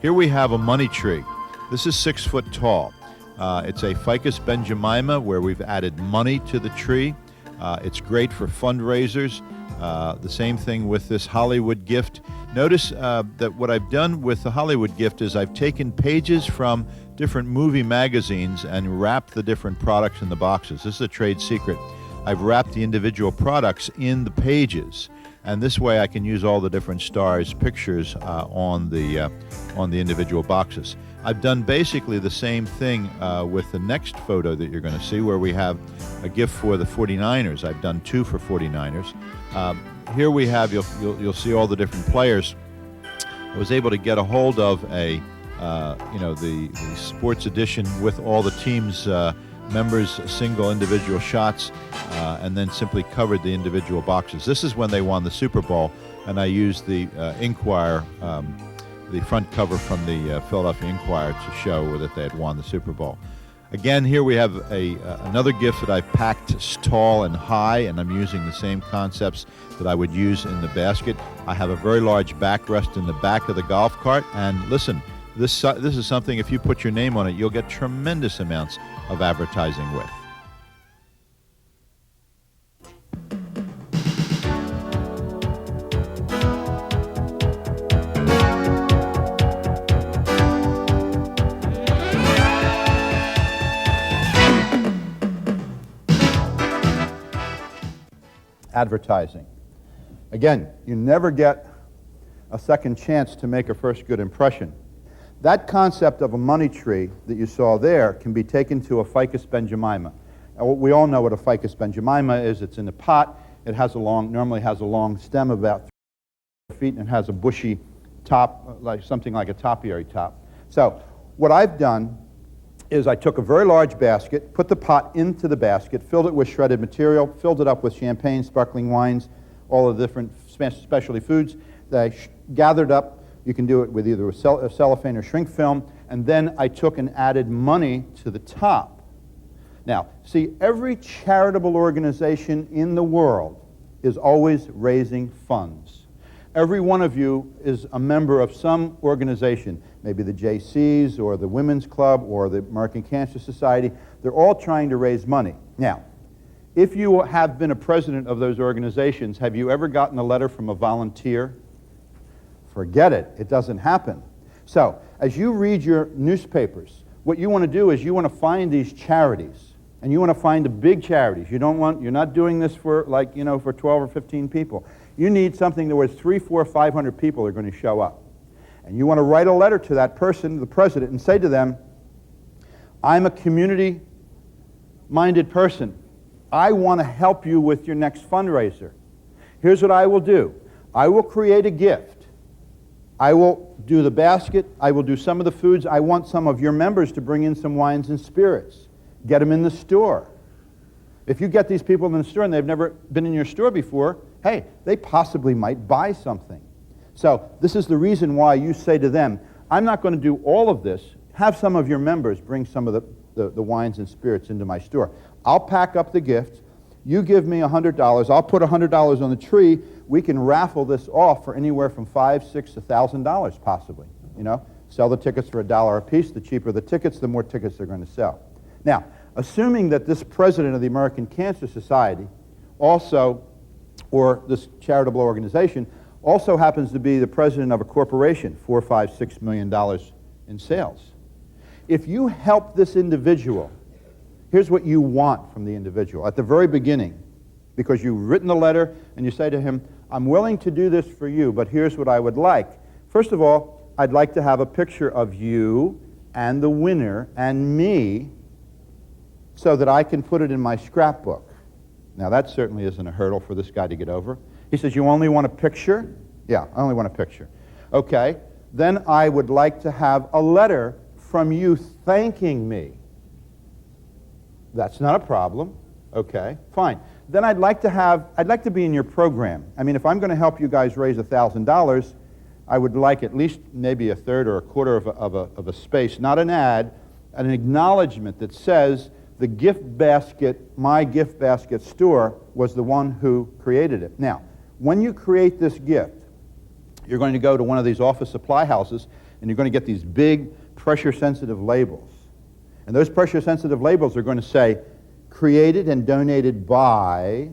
[SPEAKER 1] Here we have a money tree. This is 6 foot tall. It's a Ficus benjamina where we've added money to the tree. It's great for fundraisers. The same thing with this Hollywood gift. Notice that what I've done with the Hollywood gift is I've taken pages from different movie magazines and wrapped the different products in the boxes. This is a trade secret. I've wrapped the individual products in the pages, and this way I can use all the different stars' pictures on the individual boxes. I've done basically the same thing with the next photo that you're going to see, where we have a gift for the 49ers. I've done 2 for 49ers. Here we have, you'll see all the different players. I was able to get a hold of the sports edition with all the teams' members' single individual shots, and then simply covered the individual boxes. This is when they won the Super Bowl, and I used the Inquirer, the front cover from the Philadelphia Inquirer to show that they had won the Super Bowl. Again, here we have another gift that I've packed tall and high, and I'm using the same concepts that I would use in the basket. I have a very large backrest in the back of the golf cart, and listen, this is something, if you put your name on it, you'll get tremendous amounts of advertising with. Advertising. Again, you never get a second chance to make a first good impression. That concept of a money tree that you saw there can be taken to a Ficus benjamina. We all know what a Ficus benjamina is. It's in a pot. It has normally has a long stem about 3 feet, and it has a bushy top, like something like a topiary top. So what I've done is I took a very large basket, put the pot into the basket, filled it with shredded material, filled it up with champagne, sparkling wines, all of the different specialty foods that I gathered up. You can do it with either a cellophane or shrink film, and then I took and added money to the top. Now, see, every charitable organization in the world is always raising funds. Every one of you is a member of some organization, maybe the JCs or the Women's Club or the American Cancer Society. They're all trying to raise money. Now, if you have been a president of those organizations, have you ever gotten a letter from a volunteer? Forget it. It doesn't happen. So, as you read your newspapers, what you want to do is you want to find these charities, and you want to find the big charities. You're not doing this for for 12 or 15 people. You need something that where 300, 400, 500 people are going to show up. And you want to write a letter to that person, the president, and say to them, I'm a community-minded person. I want to help you with your next fundraiser. Here's what I will do. I will create a gift. I will do the basket. I will do some of the foods. I want some of your members to bring in some wines and spirits. Get them in the store. If you get these people in the store and they've never been in your store before, hey, they possibly might buy something. So this is the reason why you say to them, I'm not going to do all of this. Have some of your members bring some of the wines and spirits into my store. I'll pack up the gift. You give me $100. I'll put $100 on the tree. We can raffle this off for anywhere from $500, $600, $1,000 possibly. Sell the tickets for $1 a piece. The cheaper the tickets, the more tickets they're going to sell. Now, assuming that this president of the American Cancer Society also, or this charitable organization, also happens to be the president of a corporation, $4, $5, $6 million in sales. If you help this individual, here's what you want from the individual at the very beginning, because you've written the letter and you say to him, I'm willing to do this for you, but here's what I would like. First of all, I'd like to have a picture of you and the winner and me so that I can put it in my scrapbook. Now, that certainly isn't a hurdle for this guy to get over. He says, you only want a picture? Yeah, I only want a picture. Okay, then I would like to have a letter from you thanking me. That's not a problem. Okay, fine. Then I'd like to be in your program. I mean, if I'm going to help you guys raise $1,000, I would like at least maybe a third or a quarter of a space, not an ad, an acknowledgement that says the gift basket, my gift basket store, was the one who created it. Now, when you create this gift, you're going to go to one of these office supply houses and you're going to get these big pressure-sensitive labels. And those pressure-sensitive labels are going to say, created and donated by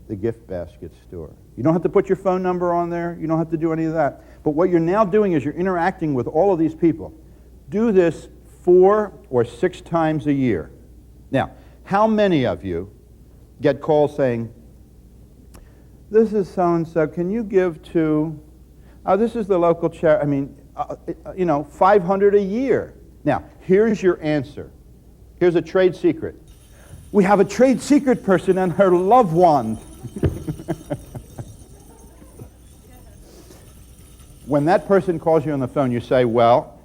[SPEAKER 1] the gift basket store. You don't have to put your phone number on there. You don't have to do any of that. But what you're now doing is you're interacting with all of these people. Do this 4 or 6 times a year. Now, how many of you get calls saying, this is so-and-so, can you give to, this is the local charity, 500 a year. Now, here's your answer. Here's a trade secret. We have a trade secret person and her loved one. When that person calls you on the phone, you say, well,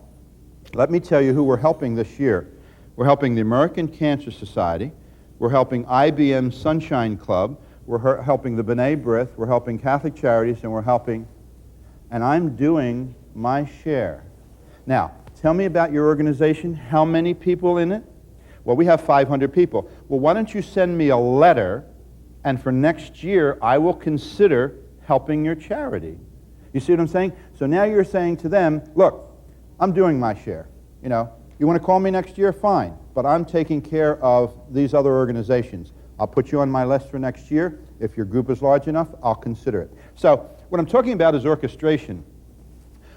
[SPEAKER 1] let me tell you who we're helping this year. We're helping the American Cancer Society. We're helping IBM Sunshine Club. We're helping the B'nai B'rith. We're helping Catholic Charities, and we're helping, and I'm doing my share. Now, tell me about your organization. How many people in it? Well, we have 500 people. Well, why don't you send me a letter, and for next year, I will consider helping your charity. You see what I'm saying? So now you're saying to them, look, I'm doing my share. You want to call me next year? Fine. But I'm taking care of these other organizations. I'll put you on my list for next year. If your group is large enough, I'll consider it. So what I'm talking about is orchestration.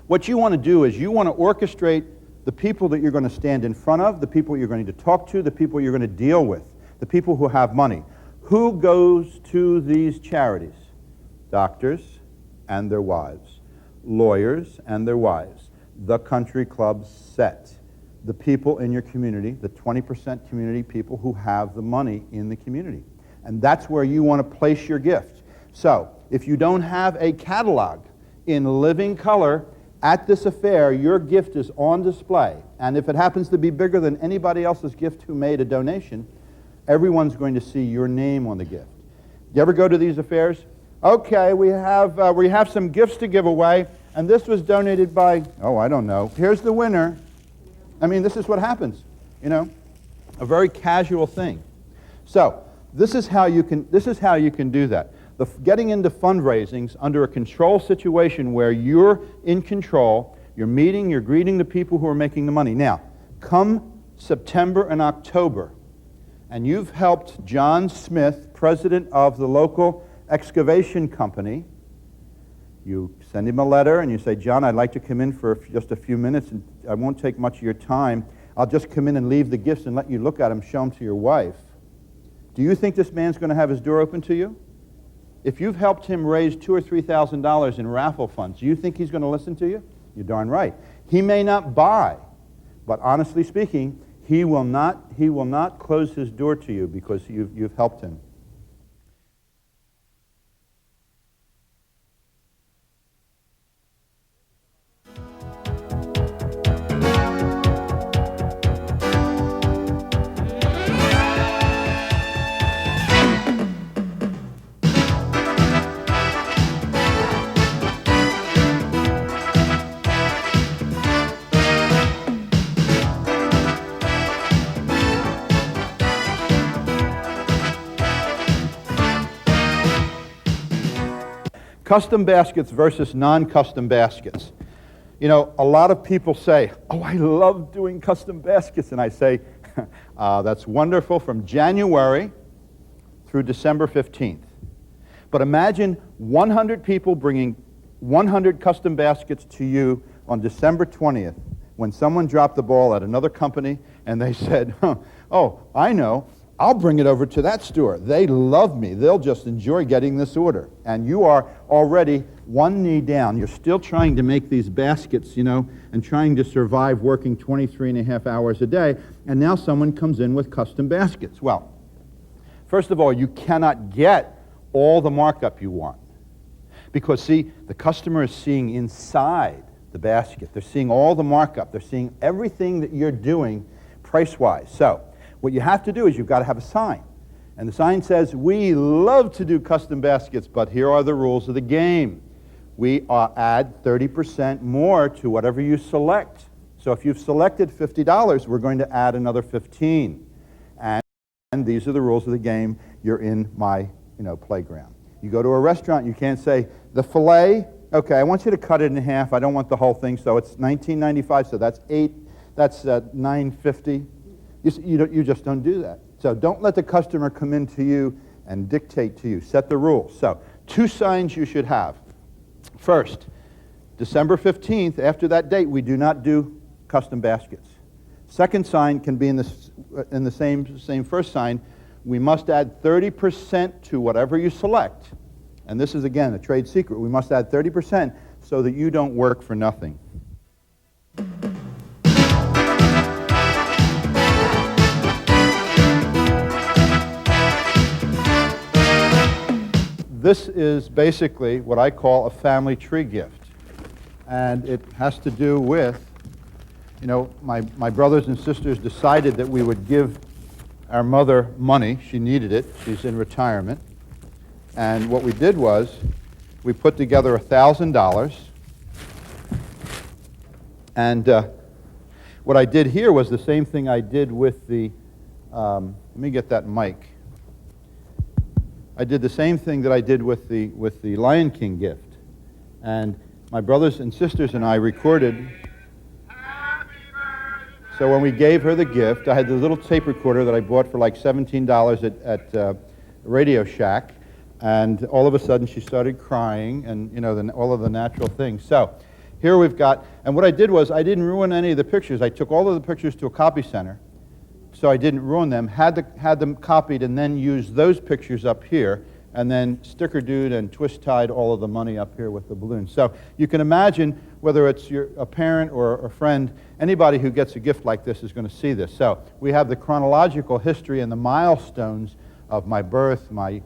[SPEAKER 1] What you want to do is you want to orchestrate the people that you're going to stand in front of, the people you're going to talk to, the people you're going to deal with, the people who have money. Who goes to these charities? Doctors and their wives, lawyers and their wives, the country club set, the people in your community, the 20% community people who have the money in the community. And that's where you want to place your gift. So, if you don't have a catalog in living color at this affair, your gift is on display. And if it happens to be bigger than anybody else's gift who made a donation, everyone's going to see your name on the gift. You ever go to these affairs? Okay, we have some gifts to give away, and this was donated by, I don't know. Here's the winner. This is what happens, a very casual thing. So, this is how you can do that. Getting into fundraisings under a control situation where you're in control, you're meeting, you're greeting the people who are making the money. Now, come September and October, and you've helped John Smith, president of the local excavation company. You send him a letter and you say, John, I'd like to come in for just a few minutes, and I won't take much of your time. I'll just come in and leave the gifts and let you look at them, show them to your wife. Do you think this man's going to have his door open to you? If you've helped him raise $2,000 or $3,000 in raffle funds, do you think he's going to listen to you? You're darn right. He may not buy, but honestly speaking, he will not close his door to you because you've helped him. Custom baskets versus non-custom baskets. A lot of people say, I love doing custom baskets. And I say, that's wonderful from January through December 15th. But imagine 100 people bringing 100 custom baskets to you on December 20th when someone dropped the ball at another company and they said, I know. I'll bring it over to that store. They love me. They'll just enjoy getting this order. And you are already one knee down. You're still trying to make these baskets, and trying to survive working 23 and a half hours a day. And now someone comes in with custom baskets. Well, first of all, you cannot get all the markup you want. Because, see, the customer is seeing inside the basket. They're seeing all the markup. They're seeing everything that you're doing price-wise. So, what you have to do is you've got to have a sign. And the sign says, we love to do custom baskets, but here are the rules of the game. We add 30% more to whatever you select So if you've selected $50, we're going to add another 15. And these are the rules of the game. You're in my, playground. You go to a restaurant, you can't say, the filet, okay, I want you to cut it in half. I don't want the whole thing, so it's $19.95, so that's $9.50. You just don't do that. So don't let the customer come into you and dictate to you. Set the rules. So 2 signs you should have. First, December 15th, after that date, we do not do custom baskets. Second sign can be in the same first sign. We must add 30% to whatever you select. And this is, again, a trade secret. We must add 30% so that you don't work for nothing. This is basically what I call a family tree gift. And it has to do with, my brothers and sisters decided that we would give our mother money. She needed it. She's in retirement. And what we did was we put together $1,000. And what I did here was the same thing I did with the, let me get that mic. I did the same thing that I did with the Lion King gift. And my brothers and sisters and I recorded. So when we gave her the gift, I had the little tape recorder that I bought for like $17 at Radio Shack, and all of a sudden she started crying, and all of the natural things. So here we've got, and what I did was I didn't ruin any of the pictures. I took all of the pictures to a copy center, so I didn't ruin them. Had them copied, and then used those pictures up here, and then sticker-dude and twist-tied all of the money up here with the balloons. So you can imagine, whether it's a parent or a friend, anybody who gets a gift like this is going to see this. So we have the chronological history and the milestones of my birth, my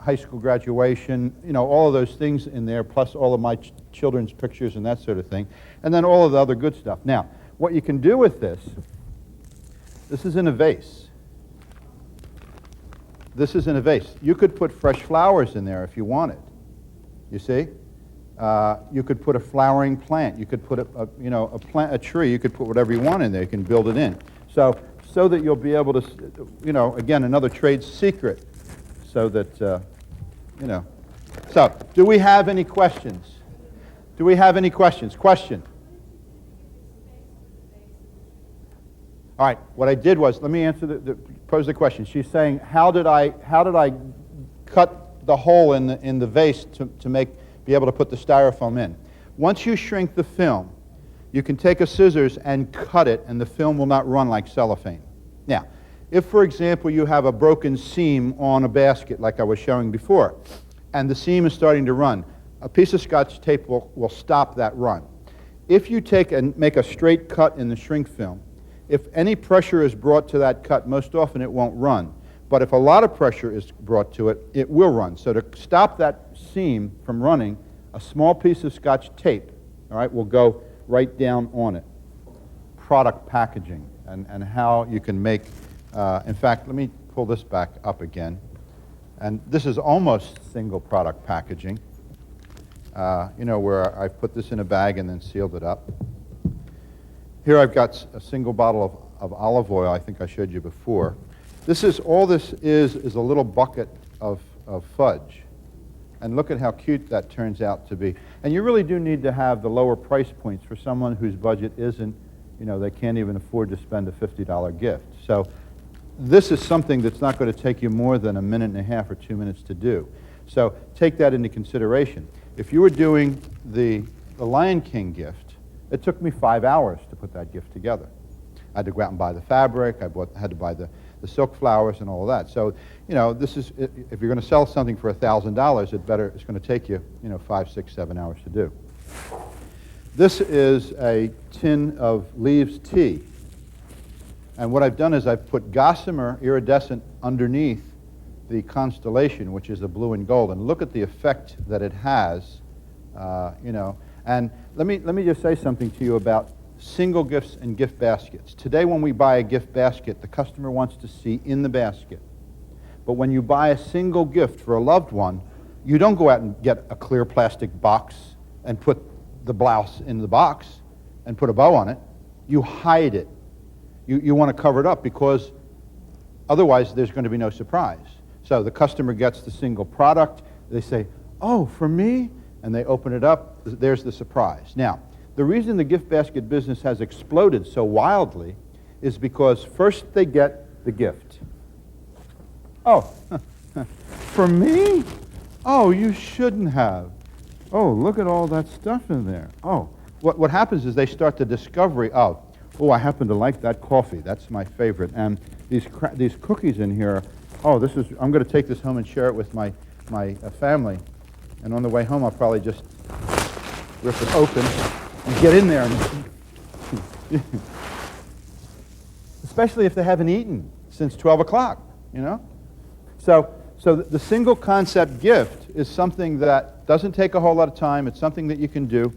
[SPEAKER 1] high school graduation, all of those things in there, plus all of my children's pictures and that sort of thing, and then all of the other good stuff. Now, what you can do with this is in a vase. This is in a vase. You could put fresh flowers in there if you wanted. You see? You could put a flowering plant. You could put a tree. You could put whatever you want in there. You can build it in. So that you'll be able to, again, another trade secret. So that, So, do we have any questions? Do we have any questions? Question? All right, what I did was, let me answer pose the question. She's saying, how did I cut the hole in the vase to be able to put the styrofoam in? Once you shrink the film, you can take a scissors and cut it, and the film will not run like cellophane. Now, if, for example, you have a broken seam on a basket, like I was showing before, and the seam is starting to run, a piece of Scotch tape will stop that run. If you take and make a straight cut in the shrink film, if any pressure is brought to that cut, most often it won't run. But if a lot of pressure is brought to it, it will run. So to stop that seam from running, a small piece of Scotch tape, all right, will go right down on it. Product packaging and how you can make, in fact, let me pull this back up again. And this is almost single product packaging, where I've put this in a bag and then sealed it up. Here I've got a single bottle of olive oil. I think I showed you before. All this is a little bucket of fudge. And look at how cute that turns out to be. And you really do need to have the lower price points for someone whose budget isn't, they can't even afford to spend a $50 gift. So this is something that's not going to take you more than a minute and a half or 2 minutes to do. So take that into consideration. If you were doing the Lion King gift, it took me 5 hours to put that gift together. I had to go out and buy the fabric. I had to buy the silk flowers and all of that. So, this is, if you're going to sell something for $1,000, it's going to take you, 5, 6, 7 hours to do. This is a tin of leaves tea. And what I've done is I've put gossamer iridescent underneath the constellation, which is the blue and gold. And look at the effect that it has, And let me just say something to you about single gifts and gift baskets. Today when we buy a gift basket, the customer wants to see in the basket. But when you buy a single gift for a loved one, you don't go out and get a clear plastic box and put the blouse in the box and put a bow on it. You hide it. You want to cover it up because otherwise there's going to be no surprise. So the customer gets the single product. They say, oh, for me? And they open it up. There's the surprise. Now, the reason the gift basket business has exploded so wildly is because first they get the gift. Oh, for me? Oh, you shouldn't have. Oh, look at all that stuff in there. Oh, what happens is they start the discovery of, oh, I happen to like that coffee. That's my favorite. And these cookies in here, oh, I'm going to take this home and share it with my family. And on the way home, I'll probably just rip it open and get in there. Especially if they haven't eaten since 12 o'clock, you know? So the single concept gift is something that doesn't take a whole lot of time. It's something that you can do.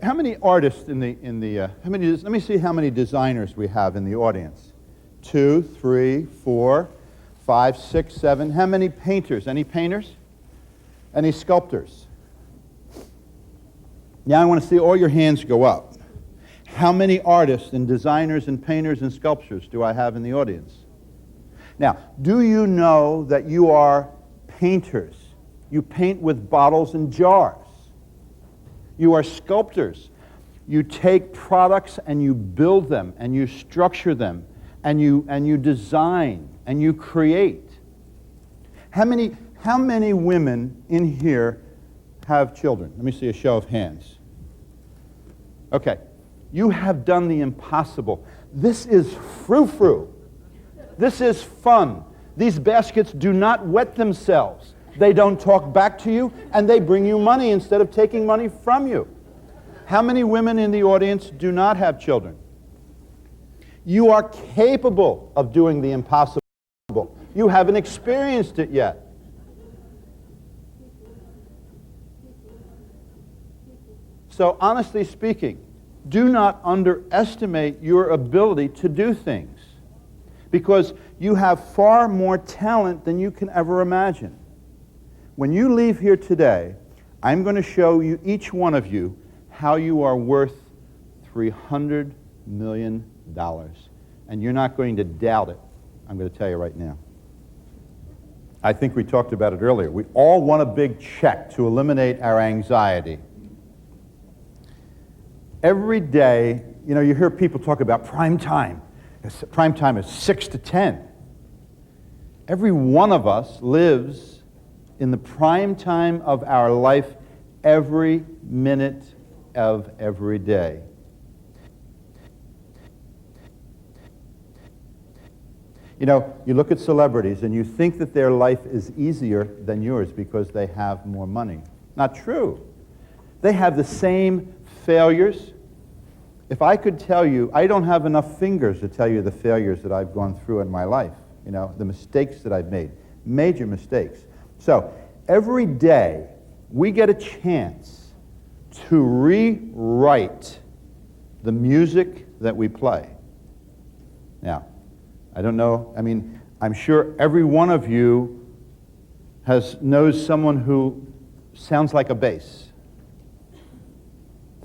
[SPEAKER 1] How many artists let me see how many designers we have in the audience. 2, 3, 4, 5, 6, 7. How many painters? Any painters? Any sculptors? Now I want to see all your hands go up. How many artists and designers and painters and sculptors do I have in the audience? Now, do you know that you are painters? You paint with bottles and jars. You are sculptors. You take products and you build them and you structure them and you design and you create. How many women in here have children? Let me see a show of hands. Okay. You have done the impossible. This is frou-frou. This is fun. These baskets do not wet themselves. They don't talk back to you, and they bring you money instead of taking money from you. How many women in the audience do not have children? You are capable of doing the impossible. You haven't experienced it yet. So honestly speaking, do not underestimate your ability to do things, because you have far more talent than you can ever imagine. When you leave here today, I'm going to show you, each one of you, how you are worth $300 million. And you're not going to doubt it. I'm going to tell you right now. I think we talked about it earlier. We all want a big check to eliminate our anxiety. Every day, you know, you hear people talk about prime time. Prime time is 6 to 10. Every one of us lives in the prime time of our life every minute of every day. You know, you look at celebrities and you think that their life is easier than yours because they have more money. Not true. They have the same failures. If I could tell you, I don't have enough fingers to tell you the failures that I've gone through in my life, you know, the mistakes that I've made, major mistakes. So every day we get a chance to rewrite the music that we play. Now, I don't know, I mean, I'm sure every one of you knows someone who sounds like a bass,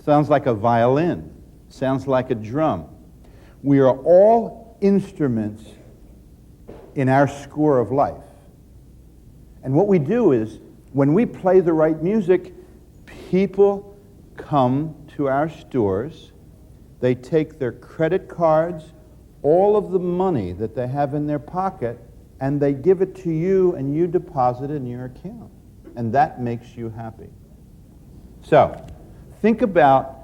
[SPEAKER 1] sounds like a violin, sounds like a drum. We are all instruments in our score of life. And what we do is, when we play the right music, people come to our stores, they take their credit cards, all of the money that they have in their pocket, and they give it to you, and you deposit it in your account. And that makes you happy. So, think about,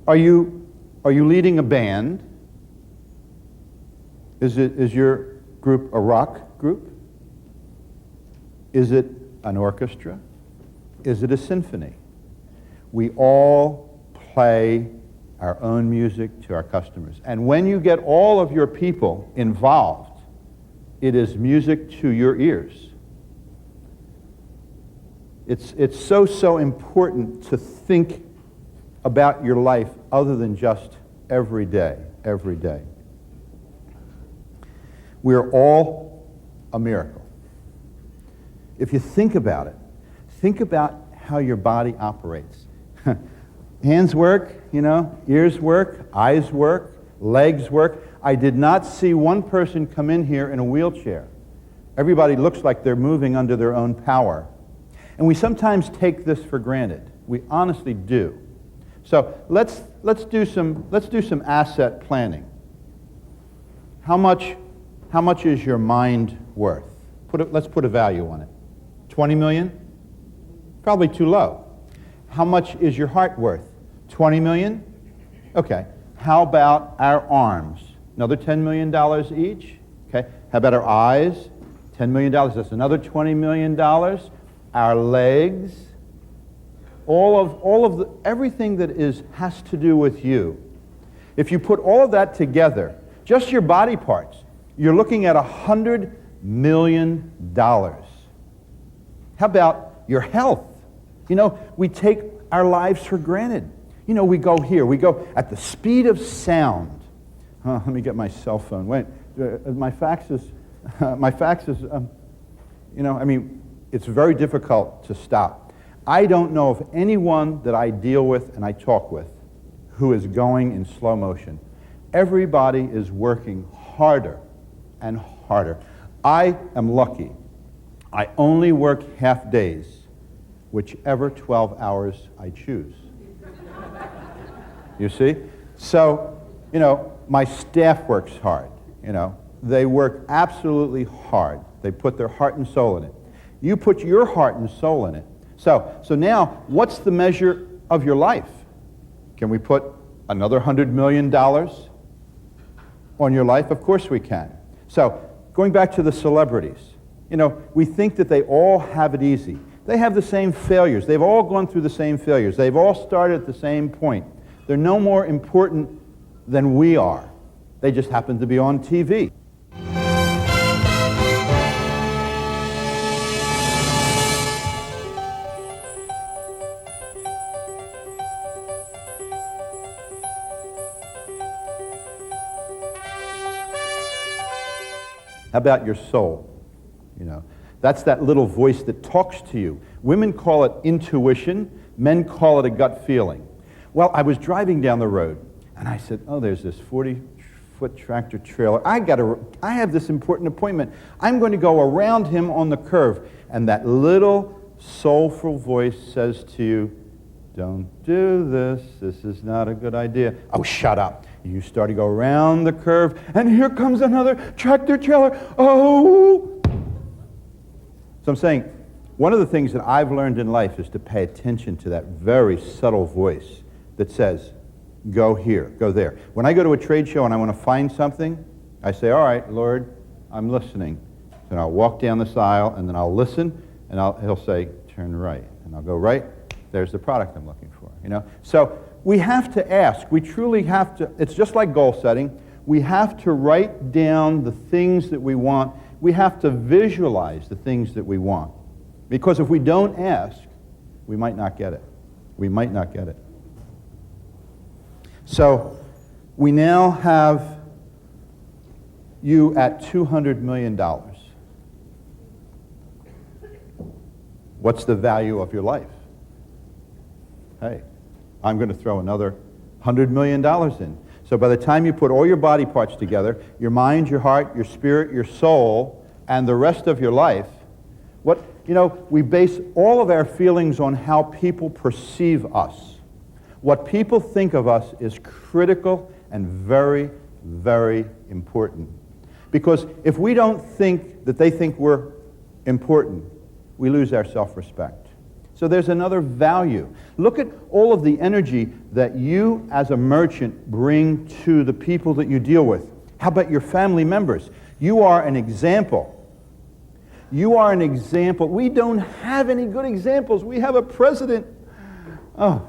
[SPEAKER 1] are you leading a band? Is your group a rock group? Is it an orchestra? Is it a symphony? We all play our own music to our customers. And when you get all of your people involved, it is music to your ears. It's so important to think about your life other than just every day. We're all a miracle. If you think about it, think about how your body operates. Hands work, ears work, eyes work, legs work. I did not see one person come in here in a wheelchair. Everybody looks like they're moving under their own power. And we sometimes take this for granted. We honestly do. So let's do some asset planning. How much is your mind worth? Let's put a value on it. 20 million? Probably too low. How much is your heart worth? 20 million? Okay. How about our arms? Another $10 million each? Okay. How about our eyes? $10 million. That's another $20 million. Our legs? Everything that has to do with you. If you put all of that together, just your body parts, you're looking at $100 million. How about your health? We take our lives for granted. We go here, we go at the speed of sound. Let me get my cell phone. Wait, my fax is, it's very difficult to stop. I don't know of anyone that I deal with and I talk with who is going in slow motion. Everybody is working harder and harder. I am lucky. I only work half days, whichever 12 hours I choose. You see? So, my staff works hard. They work absolutely hard. They put their heart and soul in it. You put your heart and soul in it. So now, what's the measure of your life? Can we put another $100 million on your life? Of course we can. So, going back to the celebrities, we think that they all have it easy. They have the same failures. They've all gone through the same failures. They've all started at the same point. They're no more important than we are. They just happen to be on TV. How about your soul? That's that little voice that talks to you. Women call it intuition. Men call it a gut feeling. Well, I was driving down the road, and I said, there's this 40-foot tractor trailer. I have this important appointment. I'm going to go around him on the curve. And that little soulful voice says to you, don't do this. This is not a good idea. Oh, shut up. You start to go around the curve, and here comes another tractor trailer. Oh! So I'm saying, one of the things that I've learned in life is to pay attention to that very subtle voice that says, go here, go there. When I go to a trade show and I want to find something, I say, all right, Lord, I'm listening. Then I'll walk down this aisle, and then I'll listen, and he'll say, turn right. And I'll go right. There's the product I'm looking for. So we have to ask. We truly have to. It's just like goal setting. We have to write down the things that we want. We have to visualize the things that we want. Because if we don't ask, we might not get it. We might not get it. So we now have you at $200 million. What's the value of your life? Hey, I'm going to throw another $100 million in. So by the time you put all your body parts together, your mind, your heart, your spirit, your soul, and the rest of your life, we base all of our feelings on how people perceive us. What people think of us is critical and very, very important. Because if we don't think that they think we're important, we lose our self-respect. So there's another value. Look at all of the energy that you as a merchant bring to the people that you deal with. How about your family members? You are an example. You are an example. We don't have any good examples. We have a president. Oh,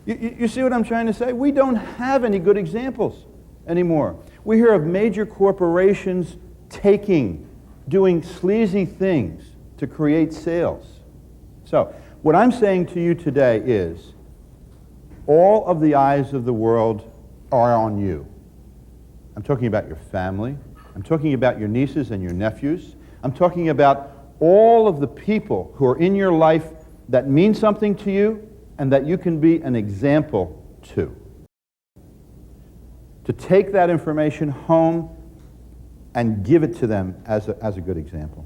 [SPEAKER 1] you see what I'm trying to say? We don't have any good examples anymore. We hear of major corporations doing sleazy things to create sales. So, what I'm saying to you today is, all of the eyes of the world are on you. I'm talking about your family. I'm talking about your nieces and your nephews. I'm talking about all of the people who are in your life that mean something to you and that you can be an example to. To take that information home and give it to them as a good example.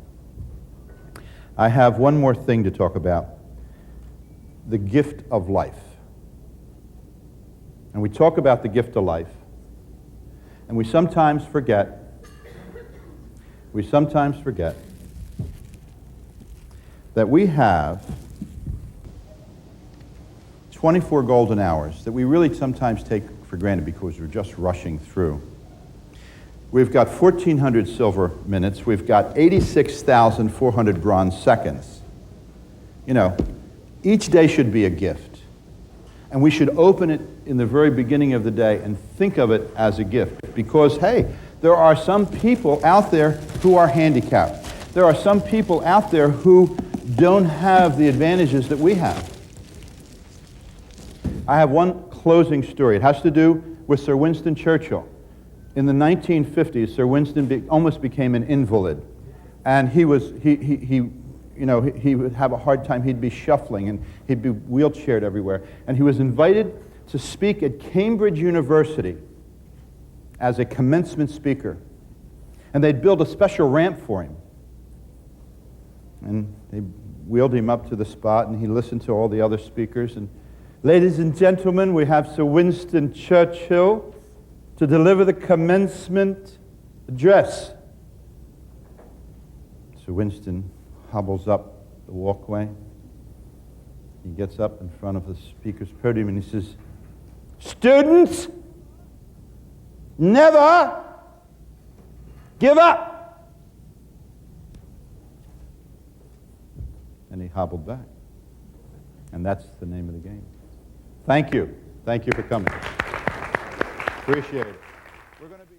[SPEAKER 1] I have one more thing to talk about. The gift of life. And we talk about the gift of life, and we sometimes forget that we have 24 golden hours that we really sometimes take for granted because we're just rushing through. We've got 1,400 silver minutes. We've got 86,400 bronze seconds. You know, each day should be a gift. And we should open it in the very beginning of the day and think of it as a gift. Because, hey, there are some people out there who are handicapped. There are some people out there who don't have the advantages that we have. I have one closing story. It has to do with Sir Winston Churchill. In the 1950s, Sir Winston almost became an invalid. And he would have a hard time. He'd be shuffling and he'd be wheelchaired everywhere. And he was invited to speak at Cambridge University as a commencement speaker. And they'd build a special ramp for him. And they wheeled him up to the spot, and he listened to all the other speakers. And, ladies and gentlemen, we have Sir Winston Churchill to deliver the commencement address. Sir Winston hobbles up the walkway. He gets up in front of the speaker's podium and he says, "Students, never give up." And he hobbled back. And that's the name of the game. Thank you. Thank you for coming. Appreciate it. We're going to be